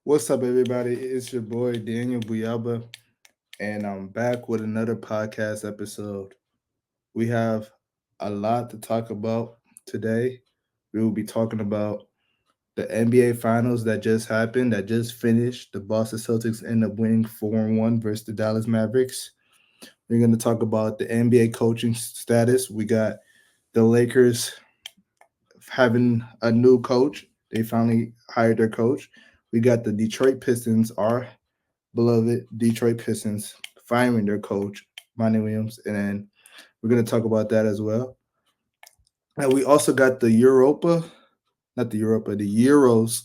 What's up, everybody? It's your boy Daniel Buyaba, and I'm back with another podcast episode. We have a lot to talk about today. We will be talking about the NBA Finals that just happened, that just finished. The Boston Celtics end up winning 4-1 versus the Dallas Mavericks. We're going to talk about the NBA coaching status. We got the Lakers having a new coach. They finally hired their coach. We got the Detroit Pistons, our beloved Detroit Pistons, firing their coach, Montywilliams, and then we're going to talk about that as well. And we also got the not the Europa, the Euros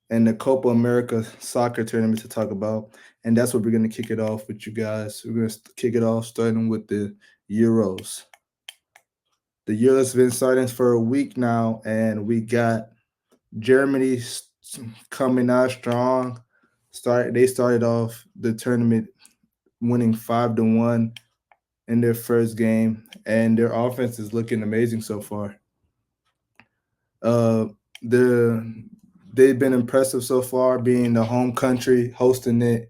and the Copa America soccer tournament to talk about. And that's what we're going to kick it off with you guys. We're going to kick it off starting with the Euros. The Euros have been starting for a week now, and we got Germany coming out strong. They started off the tournament winning 5-1 in their first game, and their offense is looking amazing so far. Uh, the they've been impressive so far, being the home country hosting it.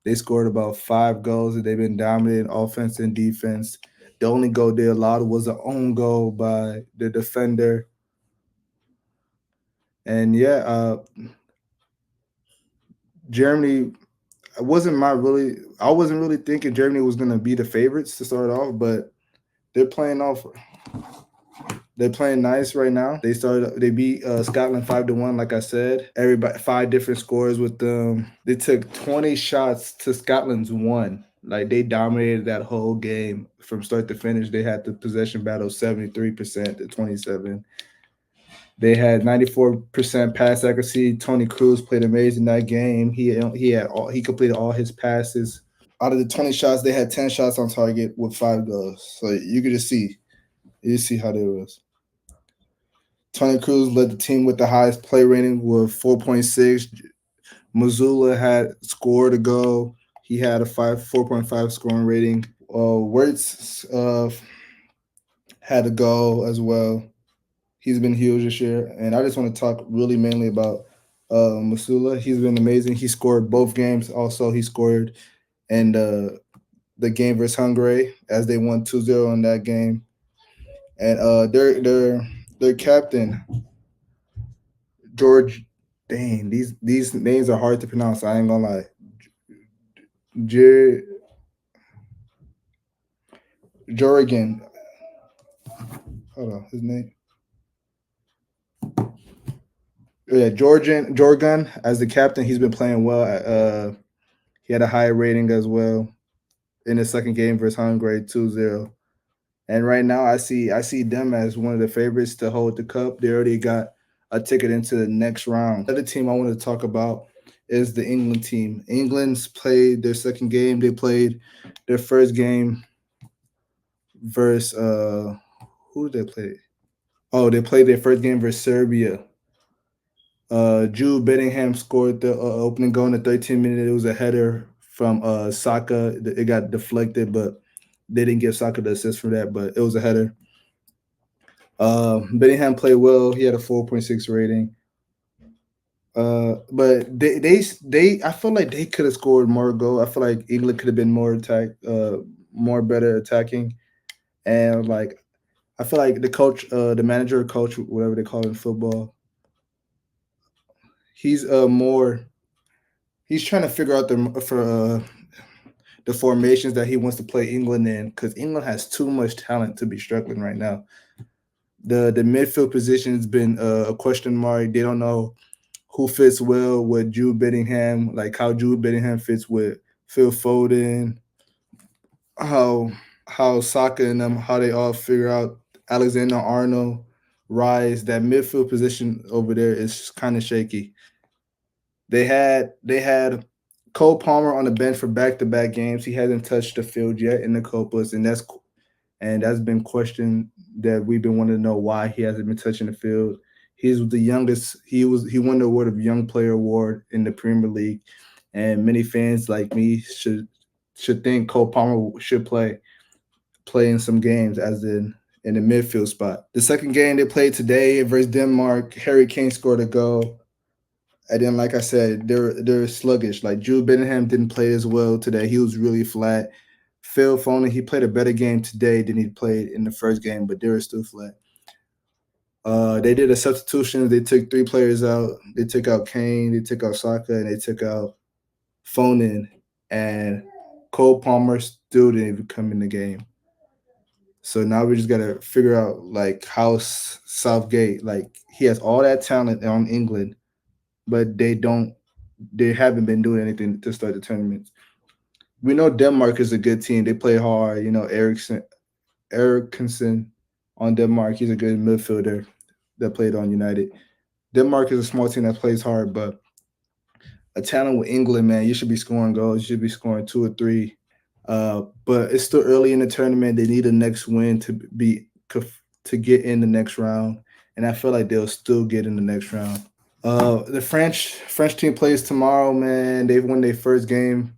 They scored about 5 goals, and they've been dominating offense and defense. The only goal they allowed was an own goal by the defender. And yeah, Germany. I wasn't really thinking Germany was gonna be the favorites to start off, but they're playing off they're playing nice right now. They beat Scotland 5-1, like I said. Everybody 5 different scores with them. They took 20 shots to Scotland's 1. Like they dominated that whole game from start to finish. They had the possession battle 73% to 27. They had 94% pass accuracy. Tony Cruz played amazing that game. He completed all his passes. Out of the 20 shots, they had 10 shots on target with 5 goals. So you could just see how they was. Tony Cruz led the team with the highest play rating with 4.6. Missoula had scored a goal. He had a 4.5 scoring rating. Wirtz had a goal as well. He's been huge this year, and I just want to talk really mainly about Missoula. He's been amazing. He scored both games. Also, he scored in the game versus Hungary as they won 2-0 in that game. And their captain George. Dang, these names are hard to pronounce. I ain't gonna lie. Jer Jorgen. Hold on, his name. Yeah, Jorgen as the captain. He's been playing well. He had a high rating as well in the second game versus Hungary 2-0. And right now, I see them as one of the favorites to hold the cup. They already got a ticket into the next round. The other team I want to talk about is the England team. England's played their second game. They played their first game versus who did they play? Oh, they played their first game versus Serbia. Jude Bellingham scored the opening goal in the 13th minute. It was a header from Saka. It got deflected, but they didn't give Saka the assist for that. But it was a header. Bellingham played well. He had a 4.6 rating. But they I feel like they could have scored more goal. I feel like England could have been more better attacking, and like I feel like the coach, the manager, coach, whatever they call it in football, he's more he's trying to figure out the formations that he wants to play England in because England has too much talent to be struggling right now. The midfield position has been a question mark. They don't know who fits well with Jude Bellingham, like how Jude Bellingham fits with Phil Foden, how how Saka and them, how they all figure out Alexander Arnold, Rise. That midfield position over there is kind of shaky. They had Cole Palmer on the bench for back-to-back games. He hasn't touched the field yet in the Copas, and that's been questioned that we've been wanting to know why he hasn't been touching the field. He's the youngest. He won the award of Young Player Award in the Premier League, and many fans like me should think Cole Palmer should play in some games as in the midfield spot. The second game they played today versus Denmark, Harry Kane scored a goal. And then, like I said, they're sluggish. Like Jude Bellingham didn't play as well today. He was really flat. Phil Foden, he played a better game today than he played in the first game, but they were still flat. They did a substitution. They took three players out. They took out Kane, they took out Saka, and they took out Foden. And Cole Palmer still didn't even come in the game. So now we just gotta figure out like how Southgate, like he has all that talent on England, but they haven't been doing anything to start the tournaments. We know Denmark is a good team. They play hard. You know, Eriksson on Denmark. He's a good midfielder that played on United. Denmark is a small team that plays hard, but a talent with England, man, you should be scoring goals. You should be scoring two or three. But it's still early in the tournament. They need a next win to get in the next round, and I feel like they'll still get in the next round. The French team plays tomorrow, man. They won their first game.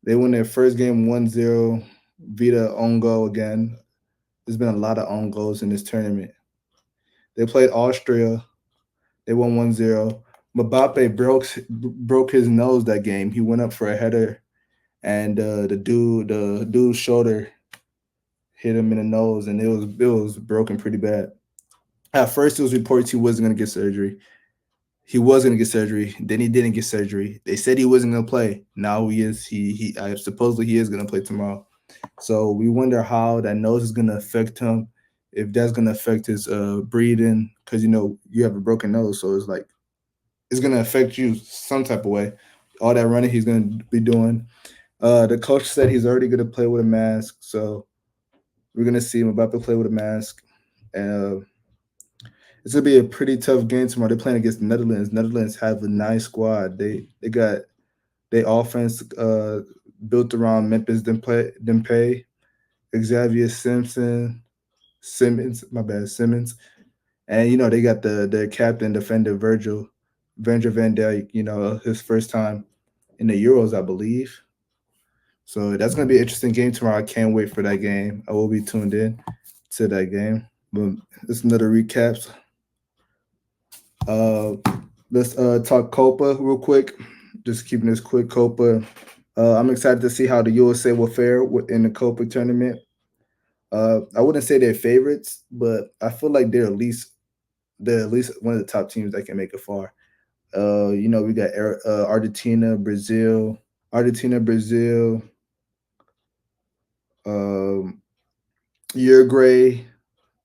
They won their first game 1-0 via own goal again. There's been a lot of own goals in this tournament. They played Austria. They won 1-0. Mbappe broke his nose that game. He went up for a header, and the dude's shoulder hit him in the nose, and it was broken pretty bad. At first, it was reports he wasn't gonna get surgery. He was gonna get surgery. Then he didn't get surgery. They said he wasn't gonna play. Now he is. Supposedly he is gonna play tomorrow. So we wonder how that nose is gonna affect him. If that's gonna affect his breathing, because you have a broken nose, so it's like it's gonna affect you some type of way. All that running he's gonna be doing. The coach said he's already gonna play with a mask, so we're gonna see him about to play with a mask. And it's gonna be a pretty tough game tomorrow. They're playing against the Netherlands. Netherlands have a nice squad. They got their offense built around Memphis Depay, Xavier Simmons, my bad, Simmons, and they got the captain defender Virgil van Dijk. His first time in the Euros, I believe. So that's gonna be an interesting game tomorrow. I can't wait for that game. I will be tuned in to that game. But it's another recap. Uh, let's talk Copa real quick. Just keeping this quick. Copa. I'm excited to see how the USA will fare in the Copa tournament. I wouldn't say they're favorites, but I feel like they're at least one of the top teams that can make it far. We got Argentina, Brazil, um, Uruguay.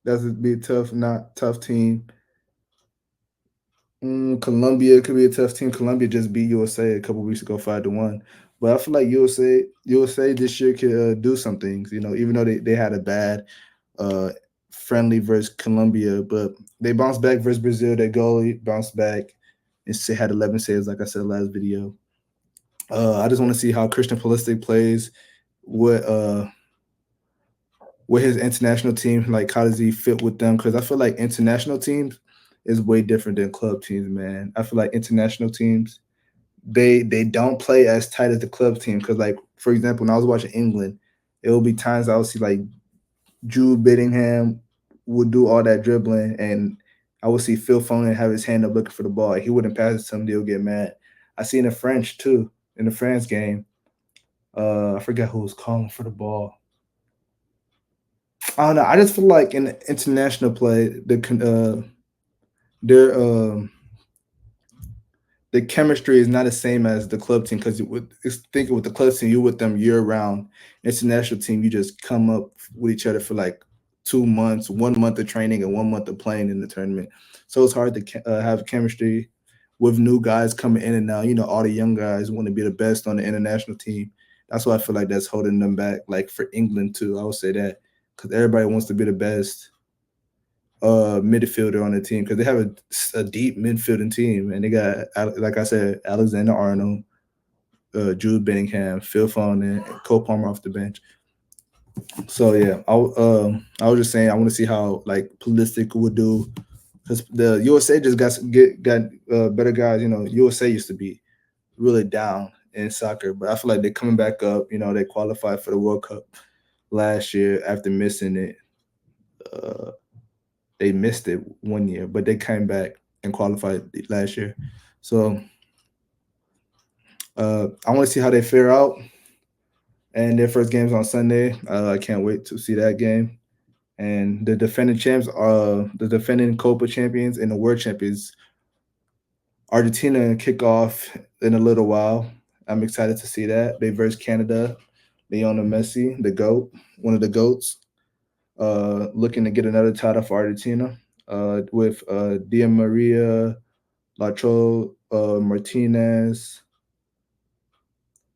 That's would be a not tough team. Colombia could be a tough team. Colombia just beat USA a couple weeks ago, 5-1. But I feel like USA this year could do some things. Even though they had a bad uh, friendly versus Colombia, but they bounced back versus Brazil. Their goalie bounced back and had 11 saves, like I said last video. I just want to see how Christian Pulisic plays. What with his international team, like how does he fit with them? Because I feel like international teams is way different than club teams, man. I feel like international teams they don't play as tight as the club team. Because like for example, when I was watching England, it will be times I would see like Jude Bellingham would do all that dribbling, and I would see Phil Foden have his hand up looking for the ball. He wouldn't pass it to him; they'll get mad. I seen the French too in the France game. I forget who was calling for the ball. I don't know. I just feel like in the international play, their the chemistry is not the same as the club team because thinking with the club team, you're with them year round. International team, you just come up with each other for like 2 months, 1 month of training and 1 month of playing in the tournament. So it's hard to have chemistry with new guys coming in and now. All the young guys want to be the best on the international team. That's why I feel like that's holding them back. Like for England too, I would say that because everybody wants to be the best midfielder on the team because they have a deep midfielding team and they got, like I said, Alexander Arnold, Jude Bellingham, Phil Foden, and Cole Palmer off the bench. So yeah, I was just saying I want to see how like Pulisic would do because the USA just got better guys. USA used to be really down in soccer, but I feel like they're coming back up. They qualified for the World Cup last year after missing it. They missed it one year, but they came back and qualified last year. So I want to see how they fare out. And their first game's on Sunday. I can't wait to see that game. And the defending champs, the defending Copa champions and the world champions, Argentina kick off in a little while. I'm excited to see that. They versus Canada. Lionel Messi, the GOAT, one of the GOATs, looking to get another title for Argentina with Di Maria, Lautaro Martinez.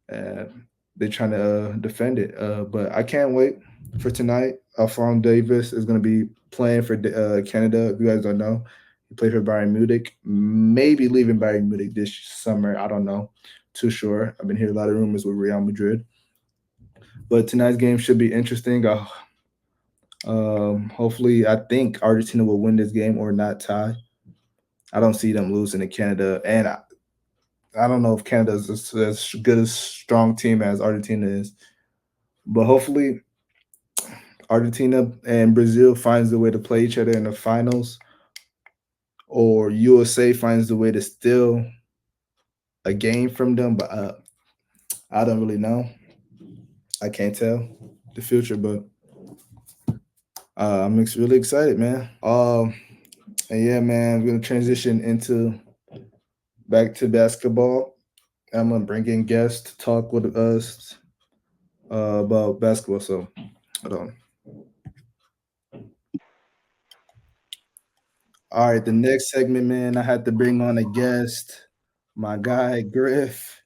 They're trying to defend it. But I can't wait for tonight. Alphonso Davis is going to be playing for Canada. If you guys don't know, he played for Bayern Munich. Maybe leaving Bayern Munich this summer. I don't know. Too sure. I've been hearing a lot of rumors with Real Madrid. But tonight's game should be interesting. Hopefully, I think Argentina will win this game or not tie. I don't see them losing to Canada, and I don't know if Canada is as good a strong team as Argentina is. But hopefully, Argentina and Brazil finds a way to play each other in the finals, or USA finds a way to steal a game from them. But I don't really know. I can't tell the future, but I'm really excited, man. And yeah, man, we're gonna transition into back to basketball. I'm gonna bring in guests to talk with us about basketball. So, hold on. All right, the next segment, man, I had to bring on a guest, my guy Griff.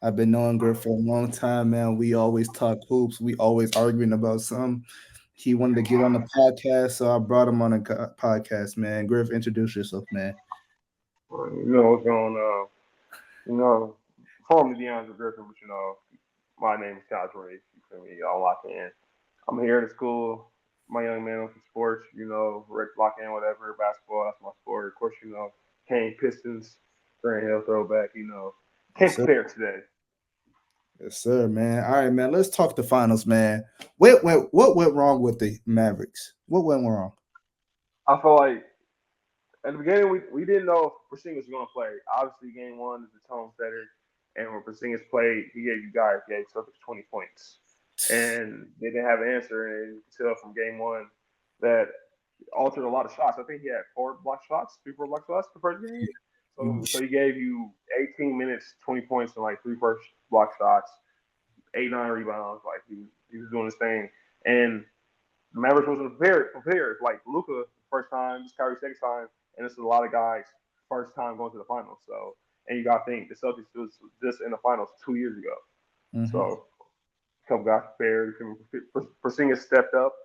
I've been knowing Griff for a long time, man. We always talk hoops. We always arguing about something. He wanted to get on the podcast, so I brought him on a podcast, man. Griff, introduce yourself, man. You know what's going on. You know, formerly DeAndre Griffin, but my name is Cosray. You feel me? Y'all lock in. I'm here at school. My young man on some sports. Rick lock in whatever basketball. That's my sport. Of course, Kane Pistons, Grand Hill throwback. Can't Yes, sir. compare today. Yes, sir, man. All right, man. Let's talk the finals, man. What went wrong with the Mavericks? What went wrong? I feel like at the beginning we didn't know if Porzingis was going to play. Obviously, game one is the tone setter, and when Porzingis played, he gave Celtics 20 points, and they didn't have an answer. And you can tell from game one that altered a lot of shots. I think he had four block shots, three four block shots the first game. So he gave you 18 minutes, 20 points, and like three first block shots, 8 9 rebounds. Like he was doing his thing, and the Mavericks wasn't prepared. Like Luka, first time, this Kyrie second time, and this is a lot of guys first time going to the finals. So, and you got to think the Celtics was just in the finals 2 years ago. Mm-hmm. So, a couple guys prepared. Porzingis stepped up,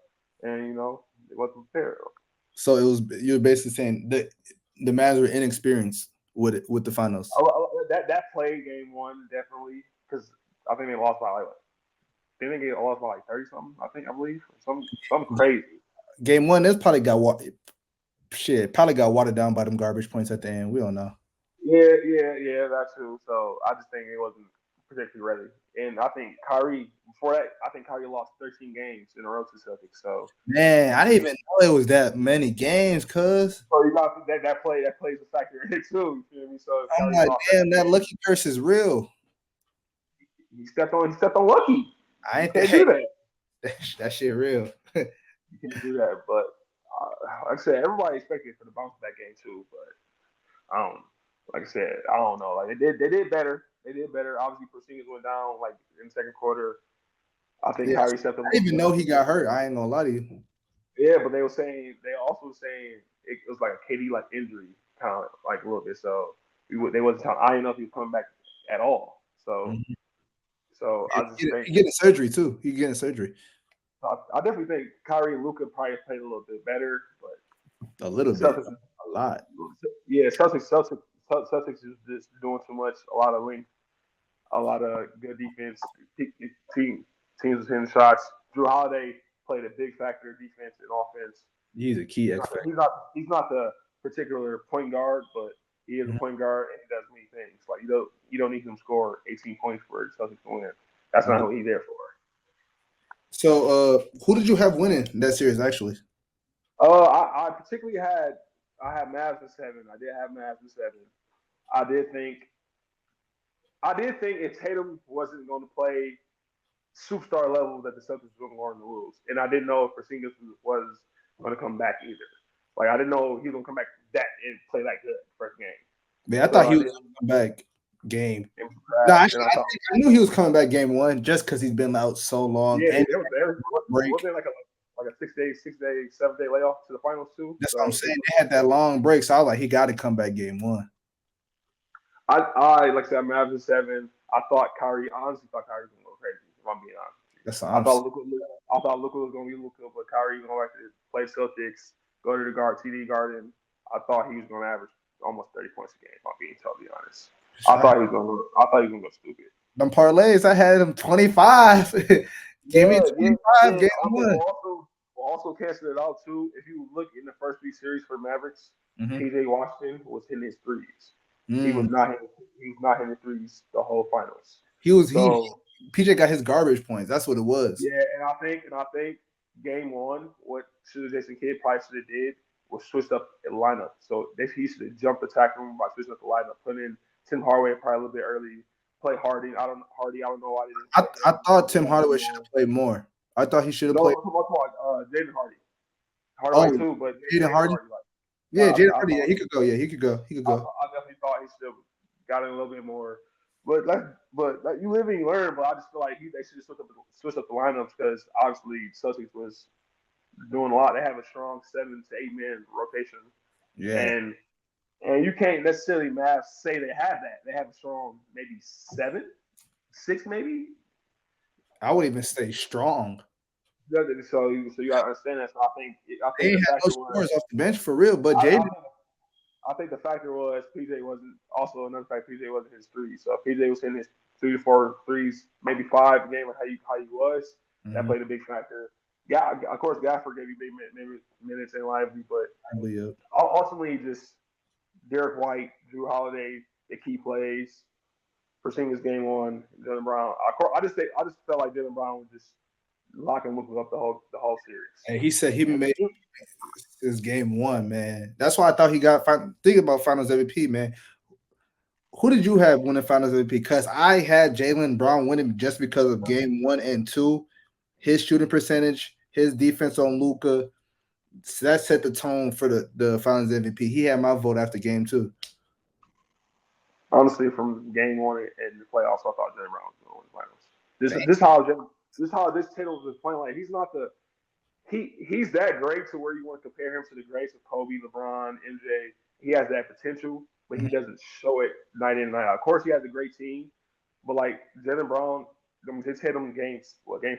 and it wasn't prepared. So it was you're basically saying that the Mavs were inexperienced with the finals. That play game one definitely because I think they lost by like they get lost by like 30 something. I believe something crazy. Game one, this probably got probably got watered down by them garbage points at the end. We don't know. Yeah, that too. So I just think it wasn't particularly ready. And I think Kyrie before that, I think Kyrie lost 13 games in a row to Celtics. So Man, I didn't even know it was that many games, cuz. you got that plays a factor in it too. You feel me? So if I'm Kyrie like, lost damn, 13 that games, lucky curse is real. he stepped on Lucky. I You ain't can't hey, do that. that shit real. You can't do that. But like I said, everybody expected for the bounce back game too. But I don't. Like I said, I don't know. Like they did better. They did better. Obviously, Porzingis went down like in the second quarter. I think Yeah, Kyrie stepped up a I little didn't even bit. know he got hurt. I ain't gonna lie to you. Yeah, but they also were saying it was like a KD like injury, kind of like a little bit. So they wasn't telling. I didn't know if he was coming back at all. So Mhm. I just think He getting surgery too. He getting surgery I definitely think Kyrie and Luca probably played a little bit better, but a little the bit, Celtics, a lot. yeah, Celtics is just doing too much. A lot of length, a lot of good defense. Team, teams hitting shots. Drew Holiday played a big factor defense and offense. He's a key He's X not factor. he's not the particular point guard, but he is a Mhm. point guard and he does many things. Like you don't need him to score 18 points for the Celtics to win. That's not Mhm. what he's there for. So, who did you have winning that series? Actually, I particularly had I had Mavs in seven. I did have Mavs in seven. I did think if Tatum wasn't going to play superstar level that the Celtics were going to learn the rules, and I didn't know if Porzingis was going to come back either. Like I didn't know he was going to come back that and play that good first game. Man, I thought he was going to come back game. No, actually, I knew he was coming back game one just because he's been out so long. Yeah, wasn't like a 6 day, 7 day layoff to the finals too. That's what I'm saying. They had that long break, so I was like, he got to come back game one. I like I said, Mavs in 7. I honestly thought Kyrie was gonna go crazy. If I'm being honest with you. That's I thought Luka was gonna be Luka, but Kyrie was gonna play Celtics, go to the TD Garden. I thought he was gonna average almost 30 points a game. If I'm being totally honest. I thought he was gonna go stupid. Them parlays, I had him 25. Give me 25 game one. We'll also cancel it out too. If you look in the first 3 series for Mavericks, Mm-hmm. PJ Washington was hitting his threes. He was not hitting threes the whole finals. PJ got his garbage points. That's what it was. Yeah, and I think game one, what Jason Kidd probably should have did was switched up the lineup. So he should have jumped the tackle room by switching up the lineup, put in Tim Hardaway probably a little bit early, play Hardy. I don't know why they didn't. I thought Tim Hardaway should have played more. I thought he should have played. Jaden Hardy. Hardaway too, but Jaden Hardy. Yeah, Jaden Hardy. Yeah, he could go. Yeah, he could go. I definitely thought he should have got in a little bit more. But you live and you learn. But I just feel like they should just switch up the lineups because obviously Celtics was doing a lot. They have a strong 7 to 8 man rotation. Yeah. And you can't necessarily say they have that. They have a strong maybe 7, 6 maybe. I would even say strong. So you gotta understand that. So I think they had no scorers off the bench for real. But Jaden, I think the factor was PJ wasn't. Also another factor, PJ wasn't his 3. So if PJ was hitting his 3 to 4 threes, maybe 5 a game, like how he was, that played a big factor. Yeah, of course, Gafford gave you big minutes and lively, but ultimately just Derek White, Drew Holiday, the key plays. Porzingis game 1, jaylenbrown. I just felt like jaylenbrown was just locking Luka up the whole series. And he said he made his game 1, man. That's why I thought he got. Think about Finals MVP, man. Who did you have winning Finals MVP? Because I had Jaylen winning just because of game 1 and 2, his shooting percentage, his defense on Luka. So that set the tone for the Finals MVP. He had my vote after game 2. Honestly, from game 1 and the playoffs, I thought jaylenbrown was going to win the finals. This is how this Tatum was playing. Like he's that great to where you want to compare him to the greats of Kobe, LeBron, MJ. He has that potential, but he doesn't show it night in and night out. Of course, he has a great team, but like jaylenbrown, his Tatum game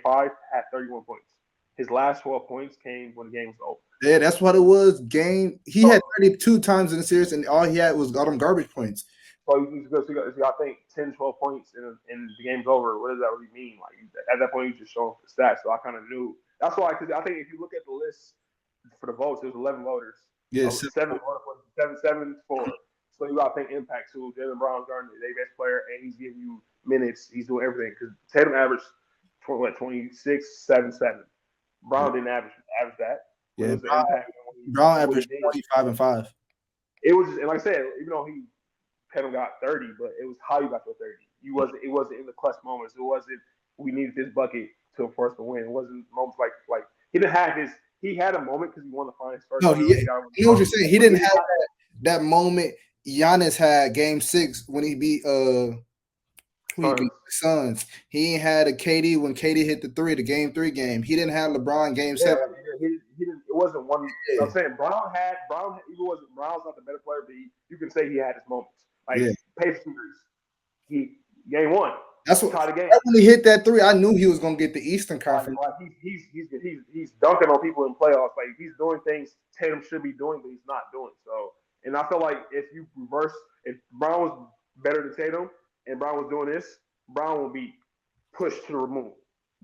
5 had 31 points. His last 12 points came when the game was over. Yeah, that's what it was. He had 32 times in the series, and all he had was all them garbage points. So I think 10, 12 points and the game's over. What does that really mean? Like at that point, you just showing the stats. So I kind of knew. That's why, because I think if you look at the list for the votes, there was 11 voters. Yeah, 7 for. So you got to think impact too. jaylenbrown's the best player, and he's giving you minutes. He's doing everything. Because Tatum averaged 26, 7, 7. Brown didn't average that. Yeah, Brown averaged 25 and 5. It was, and like I said, even though Tatum got 30, but it was how you got your 30. It wasn't in the clutch moments. It wasn't we needed this bucket to force the win. It wasn't moments like he didn't have his. He had a moment because he won the finals first. No, you know what you're saying. He didn't have that moment Giannis had game 6 when he beat Suns. He ain't had a KD when KD hit the 3, the game 3 game. He didn't have LeBron game 7. He didn't. It wasn't one. You know what I'm saying Brown. Even wasn't Brown's not the better player, but you can say he had his moments. Like pace series, he game 1. That's what. When he hit that 3, I knew he was gonna get the Eastern Conference. Like he's dunking on people in playoffs. Like he's doing things Tatum should be doing, but he's not doing. So, and I feel like if Brown was better than Tatum and Brown was doing this, Brown will be pushed to the moon.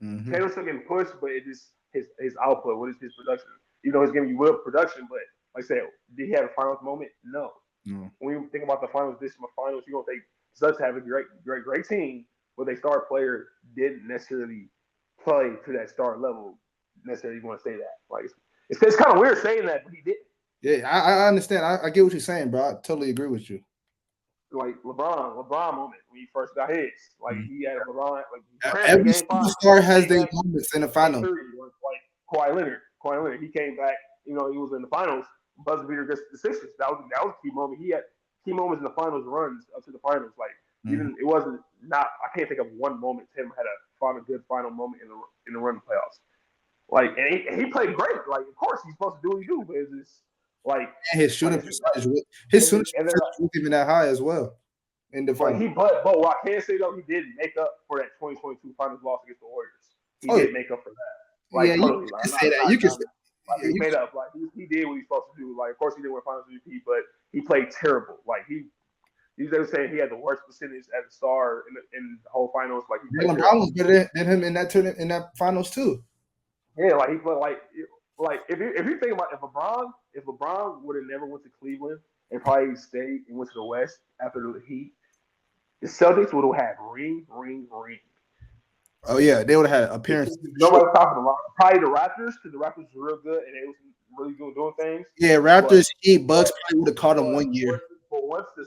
Mm-hmm. Tatum's still getting pushed, but it just his output. What is his production? You know, he's giving you real production, but like I said, did he have a finals moment? No. When you think about the finals, you're gonna think Suns have a great team, but their star player didn't necessarily play to that star level. Necessarily, you want to say that? Like it's kind of weird saying that, but he did. Yeah, I understand. I get what you're saying, bro. I totally agree with you. like LeBron moment when he first got his. Like he had LeBron, like granted, Every game 5, superstar has their game moments in the game finals. 3 was like Kawhi Leonard, he came back. You know, he was in the finals, buzzer beater against the Sixers. That was a key moment. He had key moments in the finals runs up to the finals. Like it wasn't not. I can't think of one moment Tim had a good final moment in the run of playoffs. Like and he played great. Like of course he's supposed to do what he do, but it's just like And his shooting percentage, his shooting percentage wasn't even that high as well in the finals. But what I can say though, he did make up for that 2022 finals loss against the Warriors. He did make up for that. Like yeah, totally. You can say that. You can say, like he made up. Like he did what he's supposed to do. Like of course he didn't win Finals MVP, but he played terrible. Like he's just saying he had the worst percentage as a star in the whole finals. Like jaylenbrown was better than him in that tournament in that finals too. Yeah, like he played like if you think about if LeBron would have never went to Cleveland and probably stayed and went to the West after the Heat, the Celtics would have had ring. Oh yeah, they would have had appearances. Nobody's talking about probably the Raptors because the Raptors were real good and they was really good doing things. Yeah, Raptors, Heat, Bucks probably would have caught them 1 year. But once the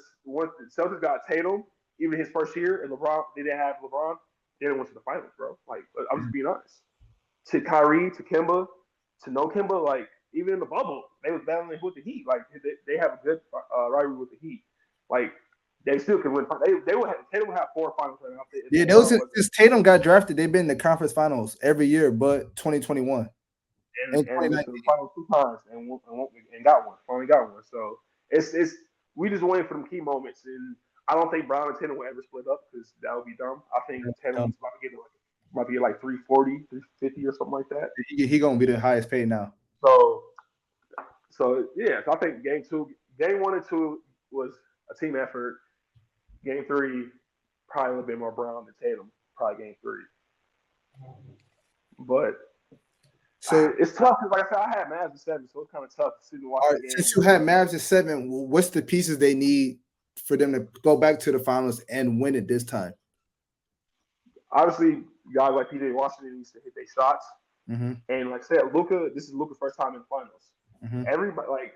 Celtics got Tatum, even his first year, and LeBron, they didn't have LeBron, they didn't went to the finals, bro. Like I'm just being honest. To Kyrie, to Kemba, to no Kemba, like even in the bubble, they was battling with the Heat. Like they have a good rivalry with the Heat. Like they still can win. They would have Tatum would have 4 finals right now. Yeah, those since Tatum got drafted, they've been in the conference finals every year, but 2021 and went to the finals 2 times and got one. Finally got one. So it's we just waiting for them key moments, and I don't think Brown and Tatum will ever split up because that would be dumb. I think Tatum's about to get like 340, 350 or something like that. He gonna be the highest paid now. So yeah, so I think game 1 and 2 was a team effort. Game 3, probably a little bit more Brown than Tatum. Probably game 3. But so it's tough because, like I said, I had Mavs at 7, so it's kind of tough to sit and watch the game. Since you had Mavs at 7, what's the pieces they need for them to go back to the finals and win it this time? Obviously, guys like PJ Washington needs to hit their shots. And like I said, this is Luka's first time in the finals. Everybody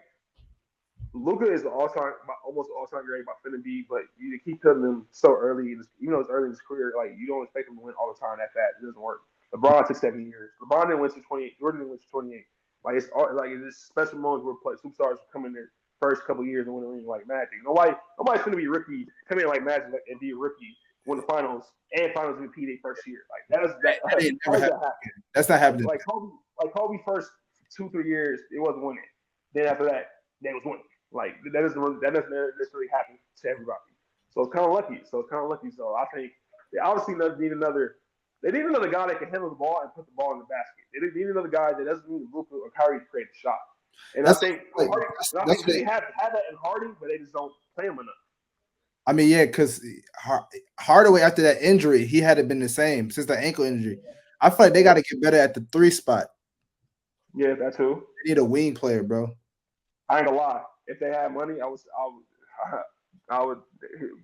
Luka is almost all-time great by finna be, but you keep putting him so early, even though it's early in his career, like you don't expect him to win all the time that fast. It doesn't work. LeBron took 7 years. LeBron didn't win to 28. Jordan didn't win to 28. Like it's special moments where superstars come in their first couple years and win the ring like Magic. Nobody's gonna be rookie, come in like Magic and be a rookie, win the finals and finals MVP their first year. Like that's not happening. Like Kobe first 2-3 years, it wasn't winning. Then after that, they was winning. Like that doesn't necessarily happen to everybody. So it's kind of lucky. So I think they obviously need another. They need another guy that can handle the ball and put the ball in the basket. They need another guy that doesn't need Luka or Kyrie to create the shot. And I think they have that in Hardy, but they just don't play him enough. I mean, yeah, because Hardaway after that injury, he hadn't been the same since the ankle injury. I feel like they got to get better at the 3 spot. Yeah, that too. They need a wing player, bro. I ain't gonna lie. If they had money, I would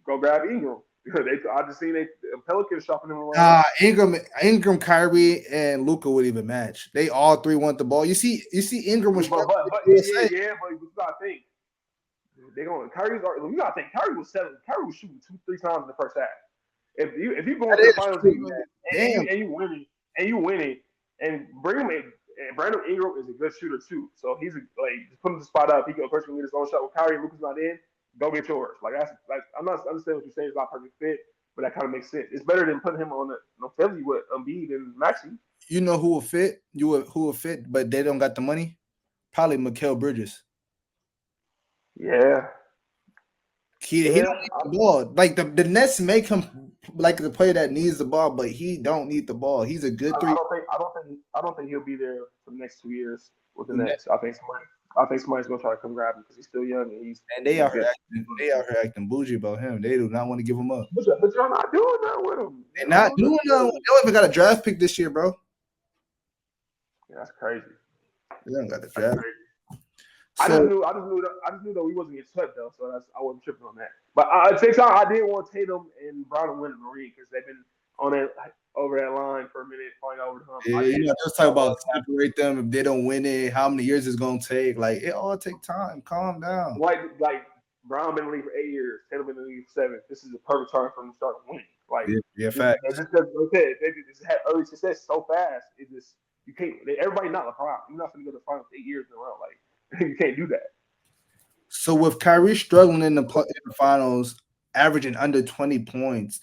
go grab Ingram. I just seen Pelicans shopping him around. Ingram, Kyrie, and Luka would even match. They all 3 want the ball. You see, Ingram was. But you gotta think they're going. You gotta think Kyrie was 7. Kyrie was shooting 2-3 times in the first half. If you go to the finals and you winning, and bring him in. And Brandon Ingram is a good shooter too, so he's just put him the spot up. He can personally get his own shot. With Kyrie and Luka's not in, go get yours. I'm not understanding what you're saying. It's not perfect fit, but that kind of makes sense. It's better than putting him on the Philly with Embiid and Maxey. You know who will fit? Who will fit? But they don't got the money. Probably Mikal Bridges. Yeah. He don't need the ball. Like the Nets make him like the player that needs the ball, but he don't need the ball. He's a good 3. I don't think he'll be there for the next 2 years with the Nets. I think somebody's gonna try to come grab him because he's still young and they out here acting bougie about him. They do not want to give him up. But y'all not doing that with him. They're not doing that. They don't even got a draft pick this year, bro. Yeah, that's crazy. They don't got the draft. I just knew that we wasn't getting swept though, so I wasn't tripping on that. But at the same time, I did want Tatum and Brown to win the ring because they've been on that over that line for a minute, flying over the hump. Yeah, just talk about separate them if they don't win it. How many years it's gonna take? Like it all take time. Calm down. Like Brown been in the league for 8 years. Tatum been in the league for 7. This is a perfect time for them to start winning. Like, Yeah, fact. just because they just had early success so fast, it just you can't. Everybody not LeBron. You're not going to go to the finals 8 years in a row. Like, you can't do that. So with Kyrie struggling in the finals, averaging under 20 points,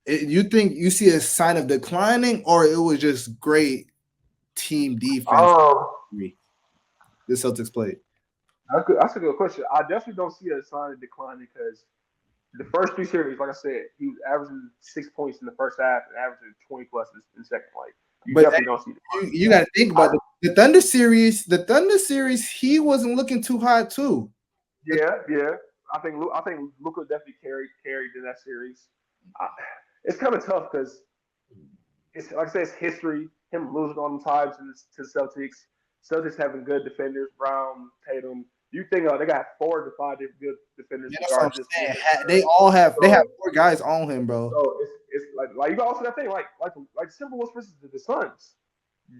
you think you see a sign of declining, or it was just great team defense the Celtics played? That's a good question. I definitely don't see a sign of decline because the first 3 series, like I said, he was averaging 6 points in the first half and averaging 20 plus in the second. Like, you But definitely don't see it. You got to think about the Thunder series. The Thunder series, he wasn't looking too hot too. Yeah. I think Luka definitely carried in that series. It's kind of tough because it's like I said, it's history. Him losing all them times to the Celtics. Celtics having good defenders, Brown, Tatum. You think they got 4 to 5 good defenders to guard this team. They have 4 guys on him, bro. So it's like you got also that thing like Timberwolves versus the Suns.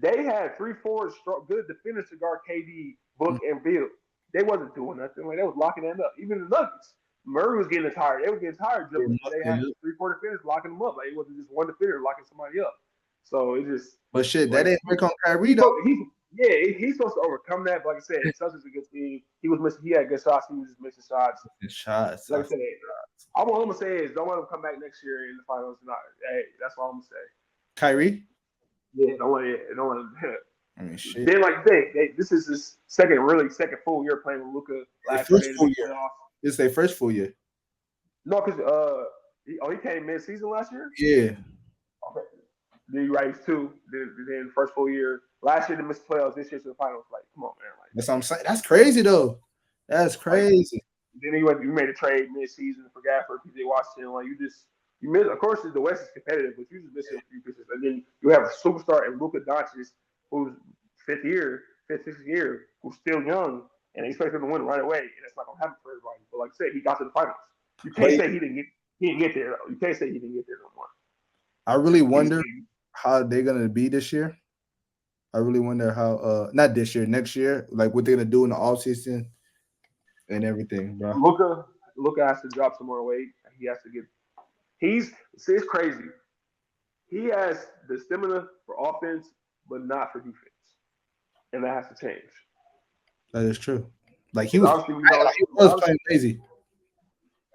They had 3-4 good defenders to guard KD, Book, and Bill. They wasn't doing nothing. Like, they was locking that up. Even the Nuggets, Murray was getting tired. They were getting tired dribbling. So they had 3-4 defenders locking them up. Like, it wasn't just one defender locking somebody up. So it just. But shit, that didn't work on Kyrie though. He's supposed to overcome that. But like I said, Celtics a good team. He was missing. He had good shots. He was just missing shots. Like I said, all I'm gonna say is don't let him come back next year in the finals. Hey, that's all I'm gonna say. Kyrie? Yeah, don't let him. I mean, shit. Then, like you say, this is his second full year playing with Luka. It's their first full year. No, because he came mid-season last year. Yeah. Okay. Then you right, 2. Then first full year. Last year they missed playoffs. This year to the finals. Like, come on, man. Like, that's what I'm saying. That's crazy though. That's crazy. Like, then you made a trade mid-season for Gafford, PJ Washington. Like, you miss. Of course, the West is competitive, but you just miss a few pieces. And then you have a superstar in Lukadoncic, who's 6th year, who's still young, and they expect him to win right away. And it's not gonna happen for everybody. But like I said, he got to the finals. You can't say he didn't get there. You can't say he didn't get there no more. I really wonder how they're gonna be this year. I really wonder how not this year, next year, like what they're gonna do in the offseason and everything, bro. Luka has to drop some more weight. He has to get. It's crazy. He has the stamina for offense, but not for defense, and that has to change. That is true. Like he was playing crazy.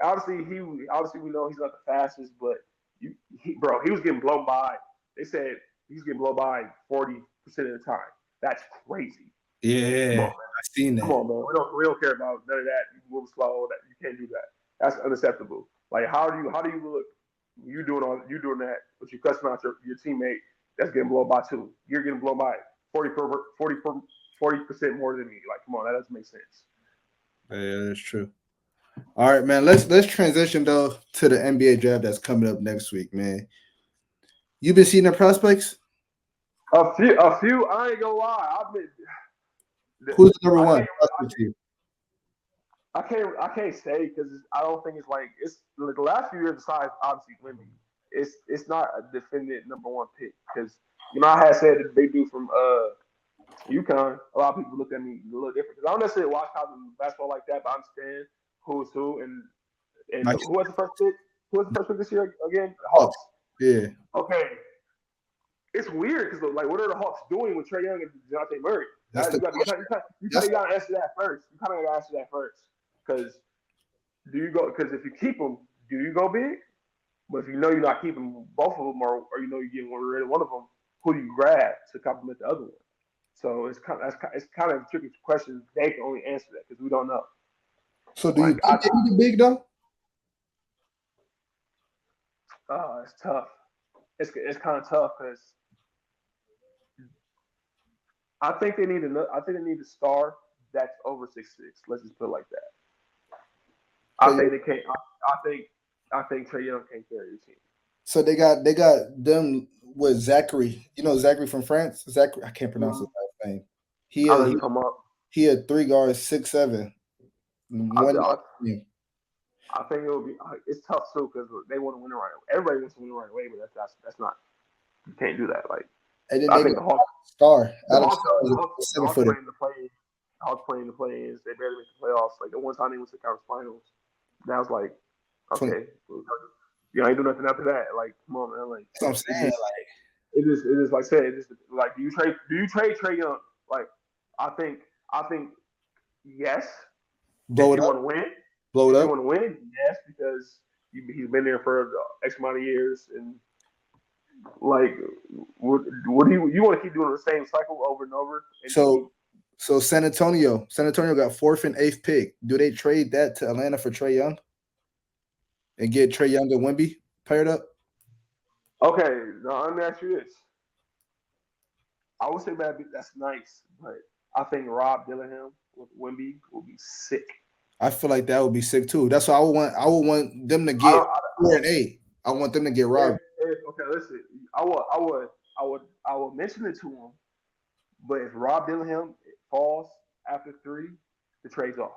Obviously, we know he's not the fastest, but he was getting blown by. They said he's getting blown by 40% of the time. That's crazy. Yeah, I've seen that. Come on, man. We don't care about none of that. You move slow. That you can't do that. That's unacceptable. Like, how do you look? You doing that, but you cussing out your teammate that's getting blown by 2. You're getting blown by 40% more than me. Like, come on, that doesn't make sense. Yeah, that's true. All right, man. Let's transition though to the NBA draft that's coming up next week, man. You been seeing the prospects? A few. I ain't gonna lie. Who's number 1? I can't say because I don't think it's the last few years. Besides obviously Wemby, it's not a definitive number 1 pick because I had said that they do from UConn. A lot of people look at me a little different because I don't necessarily watch college basketball like that, but I understand who's who and who was the first pick? Who was the first pick this year again? Hawks. Yeah. Okay. It's weird because what are the Hawks doing with Trae Young and DeJounte Murray? You gotta answer that first. You kind of gotta answer that first because if you keep them, do you go big? But if you know you're not keeping both of them, or you know you're getting rid of one of them, who do you grab to complement the other one? So it's kind of a tricky question. They can only answer that because we don't know. So do you think they need a big though? It's tough. It's kind of tough because I think they need a star that's over 6'6". Let's just put it like that. I think they can't. I think Trae Young can't carry the team. So they got them with Zachary. You know Zachary from France. Zachary, I can't pronounce his last name. He had 3 guards, 6'7". I think it will be. It's tough too because they want to win it right away. Everybody wants to win it right away, but that's not. You can't do that. Like, and then I think the Hawks star. The Hawks playing the play. Hawks playing the play-ins. They barely make the playoffs. Like the one time they went to the conference finals, that was like, 20. okay, you ain't do nothing after that. Like, come on, man. Like, That's what I'm saying. it is like I said. It is like, do you trade Trae Young? Like, I think yes. Blow If it you up. want to win, Blow it if up. you want to win, yes, because he's been there for X amount of years, and like, what do you want to keep doing the same cycle over and over? And So San Antonio got 4th and 8th pick. Do they trade that to Atlanta for Trae Young and get Trae Young and Wemby paired up? okay, now let me ask you this. I would say that's nice, but I think Rob Dillingham with Wemby will be sick. I feel like that would be sick too. That's why I would want them to get 4 and 8. I want them to get Rob. Okay, listen. I would mention it to him, but if Rob Dillingham falls after 3, the trade's off.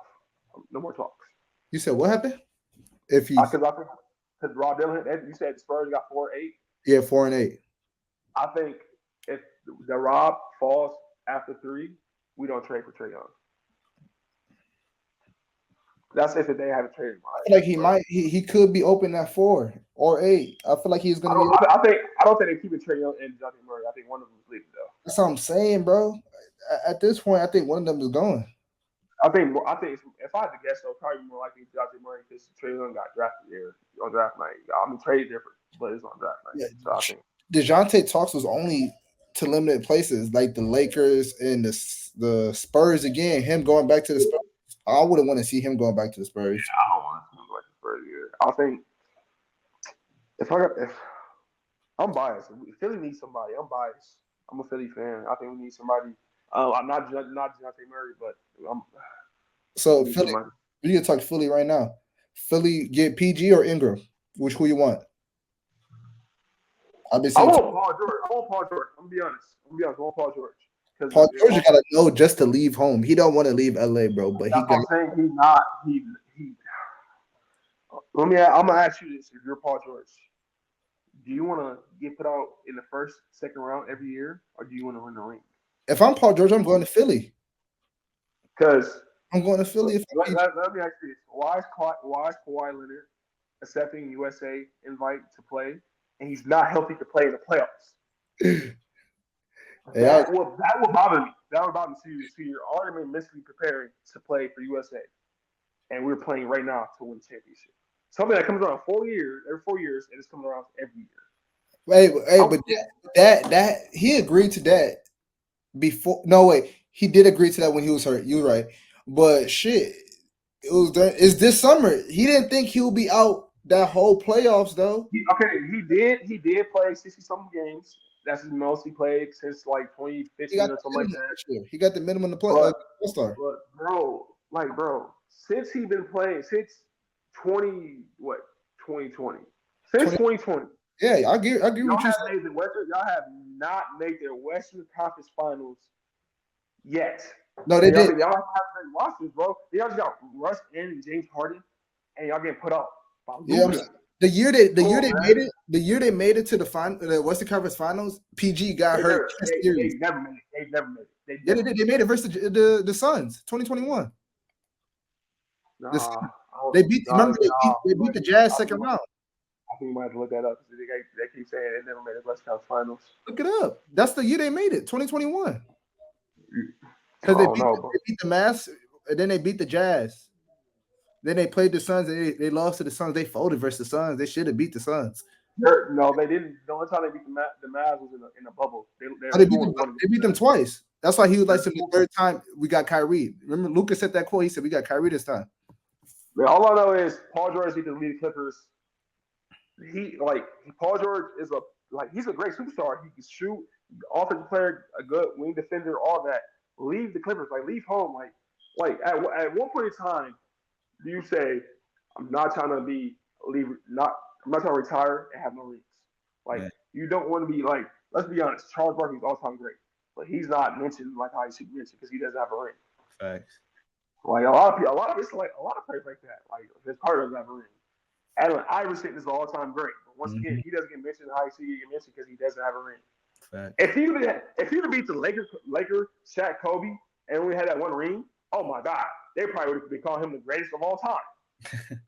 No more talks. You said what happened? If he because Rob Dillingham, you said the Spurs got 4-8. Yeah, 4 and 8. I think if the Rob falls after 3, we don't trade for Trae Young. That's if they have a trade. I feel like he could be open at 4 or 8. I feel like he's gonna be. I don't think they keep it Trae Young and Dejounte Murray. I think one of them is leaving though. That's what I'm saying, bro. At this point, I think one of them is going. I think if I had to guess, though, probably more likely Dejounte Murray because Trae Young got drafted there on draft night. I mean, trade different, but it's on draft night. Yeah. So I think DeJounte talks was only to limited places like the Lakers and the Spurs again. Him going back to the Spurs. I wouldn't want to see him going back to the Spurs. Yeah, I don't want to see him go back to the Spurs either. I think if I'm biased, Philly needs somebody. I'm biased. I'm a Philly fan. I think we need somebody. I'm not Dejounte Murray, but so Philly. We can talk Philly right now. Philly get PG or Ingram. Who you want? I want Paul George. I'm gonna be honest. I want Paul George. Paul George gotta know just to leave home. He don't want to leave LA, bro. But I'm saying he's not. I'm gonna ask you this: if you're Paul George, do you want to get put out in the first, second round every year, or do you want to win the ring? If I'm Paul George, I'm going to Philly. Because I'm going to Philly. Let me ask you this: Why is Kawhi Leonard accepting USA invite to play, and he's not healthy to play in the playoffs? That would bother me. That would bother me. So you're already mentally preparing to play for USA, and we're playing right now to win the championship. Something that comes around every 4 years, and it's coming around every year. But that he agreed to that before. No, wait, he did agree to that when he was hurt. You're right, but shit, it's this summer. He didn't think he would be out that whole playoffs though. He did play 60-something games. That's his most he played since like 2015 or something like that. He got the minimum to play. All-star. But bro, since he been playing since 2020. Since 2020. Yeah, I agree what you said. Y'all have not made the Western Conference Finals yet. No, they didn't. Y'all have rosters, bro. Y'all just got Russ and James Harden, and y'all getting put out. Yeah, the year they made it to the Western Conference Finals, PG got hurt. They never made it. They made it versus the Suns, 2021. Nah, they beat the Jazz second round. I think we might have to look that up. They keep saying they never made the Western Conference Finals. Look it up. That's the year they made it, 2021. Because they beat the Mavs, and then they beat the Jazz. Then they played the Suns, and they lost to the Suns. They folded versus the Suns. They should have beat the Suns. No, they didn't. The only time they beat the Mavs was in a bubble. They beat them twice. That's why he was like, the third time we got Kyrie. Remember, Lucas said that quote. He said, we got Kyrie this time. Man, all I know is Paul George needs to lead the Clippers. Paul George is he's a great superstar. He can shoot, offensive player, a good wing defender, all that. Leave the Clippers, leave home. At one point in time, do you say, I'm not trying to retire and have no rings? You don't want to be let's be honest, Charles Barkley's all-time great, but he's not mentioned like how he should be mentioned because he doesn't have a ring. Facts. A lot of players like that. His partner doesn't have a ring. Allen Iverson is all-time great, but once again, he doesn't get mentioned how he should get mentioned because he doesn't have a ring. Facts. If he beat the Lakers, Shaq, Kobe, and we had that one ring, oh my God, they probably would be calling him the greatest of all time.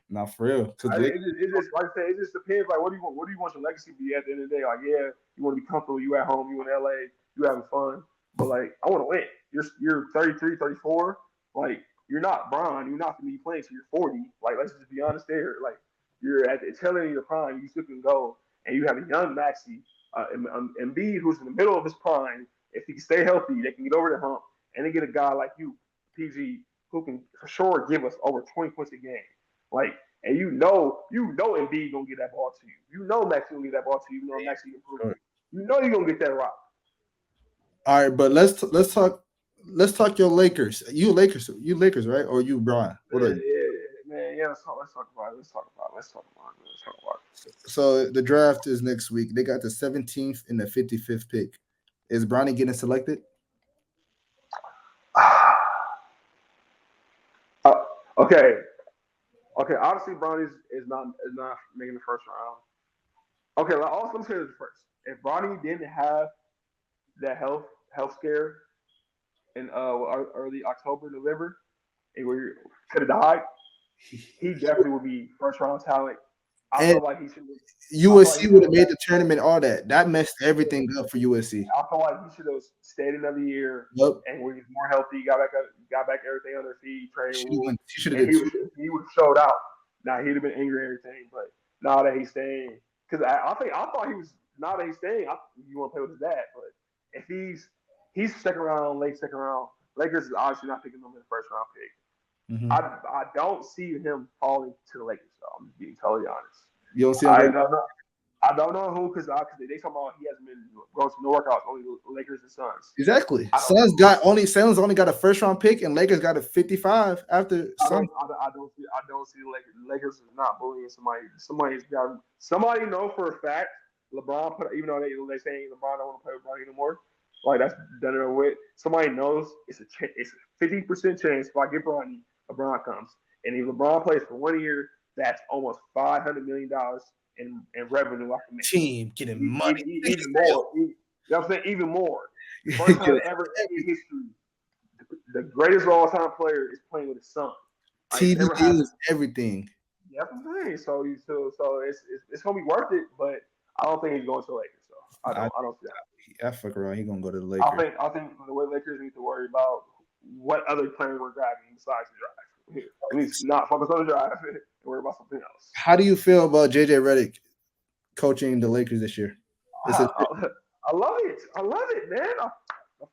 Not for real. It just like I said, it just depends. Like, what do you want? What do you want your legacy to be at the end of the day? Like, yeah, you want to be comfortable. You at home. You in LA. You having fun. But like, I want to win. You're 33, 34. Like, you're not Bron. You're not going to be playing till you're 40. Like, let's just be honest there. Like, you're at the tail end of your prime. You still can go, and you have a young Maxi, Embiid, who's in the middle of his prime. If he can stay healthy, they can get over the hump, and they get a guy like you, PG, who can for sure give us over 20 points a game. Like, and you know Embiid gonna get that ball to you. You know Max gonna get that ball to you. You know Max can improve. You know you're gonna get that rock. All right, but let's talk your Lakers. You Lakers, right? Or you Bron? What are you? Man. Yeah, let's talk about it. So the draft is next week. They got the 17th and the 55th pick. Is Bronny getting selected? Okay. Obviously, Bronny is not making the first round. Okay, let me say this first. If Bronny didn't have that health scare in early October, November, and we could have died, he definitely would be first round talent. I feel like he should. USC would have made the tournament. All that messed everything up for USC. I feel like he should have stayed another year. Yep. And when he's more healthy, got back everything on their feet, trained. He would have showed out. Now he'd have been angry and everything, but now that he's staying, because I thought he was. Now that he's staying, you want to play with his dad, but if he's second round, late second round, Lakers is obviously not picking him in the first round pick. Mm-hmm. I don't see him falling to the Lakers, though. I'm just being totally honest. You don't see him? I don't know who, because they talking about he hasn't been going to no workouts. Only Lakers and Suns. Exactly. Suns only got a first round pick, and Lakers got a 55 after. I don't see the Lakers. Lakers is not bullying somebody. Somebody know for a fact LeBron put, even though they saying LeBron don't want to play with Bronny anymore. Like, that's done it with. Somebody knows it's a 50% chance if I get Bronny, LeBron comes, and if LeBron plays for 1 year, that's almost $500 million in revenue I can make. Team getting money. Even more. You know what I'm saying? Even more. First time ever in history, the greatest of all time player is playing with his son. TV deals, everything. Yeah, I'm saying. So it's gonna be worth it, but I don't think he's going to the Lakers. So I don't see that. I fuck around. He's gonna go to the Lakers. I think the way Lakers need to worry about what other players we're grabbing besides the draft. We need to not focus on the draft and worry about something else. How do you feel about JJRedick coaching the Lakers this year? I love it. I love it, man. I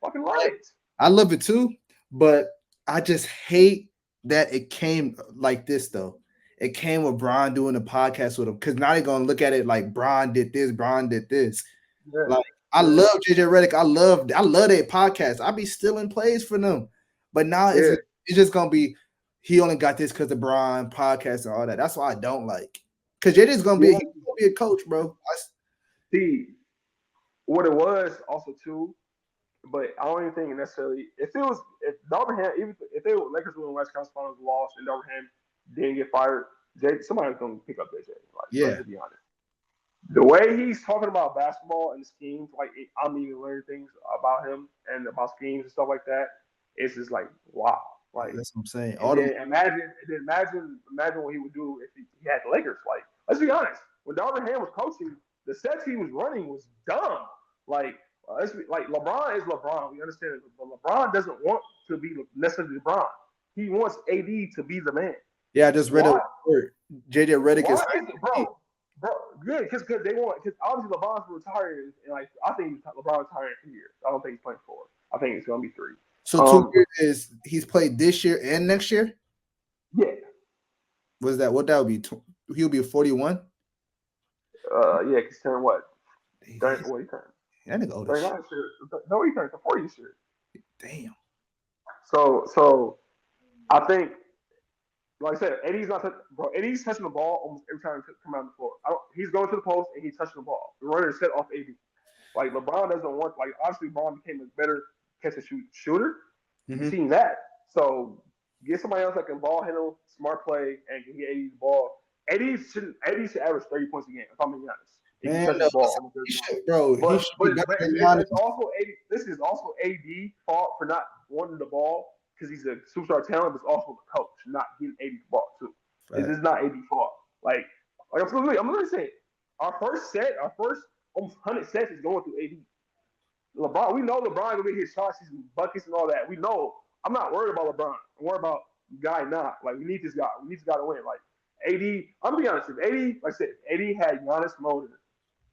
fucking love it. I love it too, but I just hate that it came like this, though. It came with Bron doing a podcast with him, because now they're gonna look at it like Bron did this, Bron did this. Yeah. Like, I love JJRedick. I love their podcast. I be stealing plays for them, but now it's just gonna be he only got this because of Bron podcast and all that. That's why I don't like, because JJ's gonna be a coach, bro. See what it was also too. But I don't even think necessarily if Darvingham, even if they were Lakers win West Conference Finals, lost, and Darvingham didn't get fired, somebody's gonna pick up JJ. Let's be honest. The way he's talking about basketball and schemes, like I'm even learning things about him and about schemes and stuff like that. It's just like, wow. Like, that's what I'm saying. Imagine what he would do if he had the Lakers. Like, let's be honest. When Darvingham was coaching, the sets he was running was dumb. Like LeBron is LeBron. We understand it, but LeBron doesn't want to be necessarily LeBron. He wants AD to be the man. Yeah, I just read a word. JJRedick is bro. Good, because obviously LeBron's retired, and like I think LeBron retired in 2 years. I don't think he's playing 4. I think it's gonna be 3. So 2 years is he's played this year and next year. Yeah. What that would be? He'll be 41. Yeah, he's turned what? 30, what he turned? That nigga old. No, he turned 40 this year. Damn. So I think, like I said, Eddie's touching the ball almost every time he comes out on the floor. He's going to the post and he's touching the ball. The runner is set off AD. Like, LeBron doesn't want, like, obviously LeBron became a better catch and shoot shooter. Mm-hmm. You've seen that. So get somebody else that can ball handle, smart play, and can get AD the ball. Eddie should average 30 points a game, if I'm being honest. Man, no, this is also AD fault for not wanting the ball, because he's a superstar talent, but it's also the coach not getting AD the ball too. Right. This is not AD fault. Like I'm literally saying, our first almost 100 sets is going through AD. LeBron, we know LeBron gonna get his shots, his buckets, and all that. We know. I'm not worried about LeBron. I'm worried about guy not. Like we need this guy. We need this guy to win. Like AD, I'm gonna be honest. If AD, like I said, AD had Giannis motor,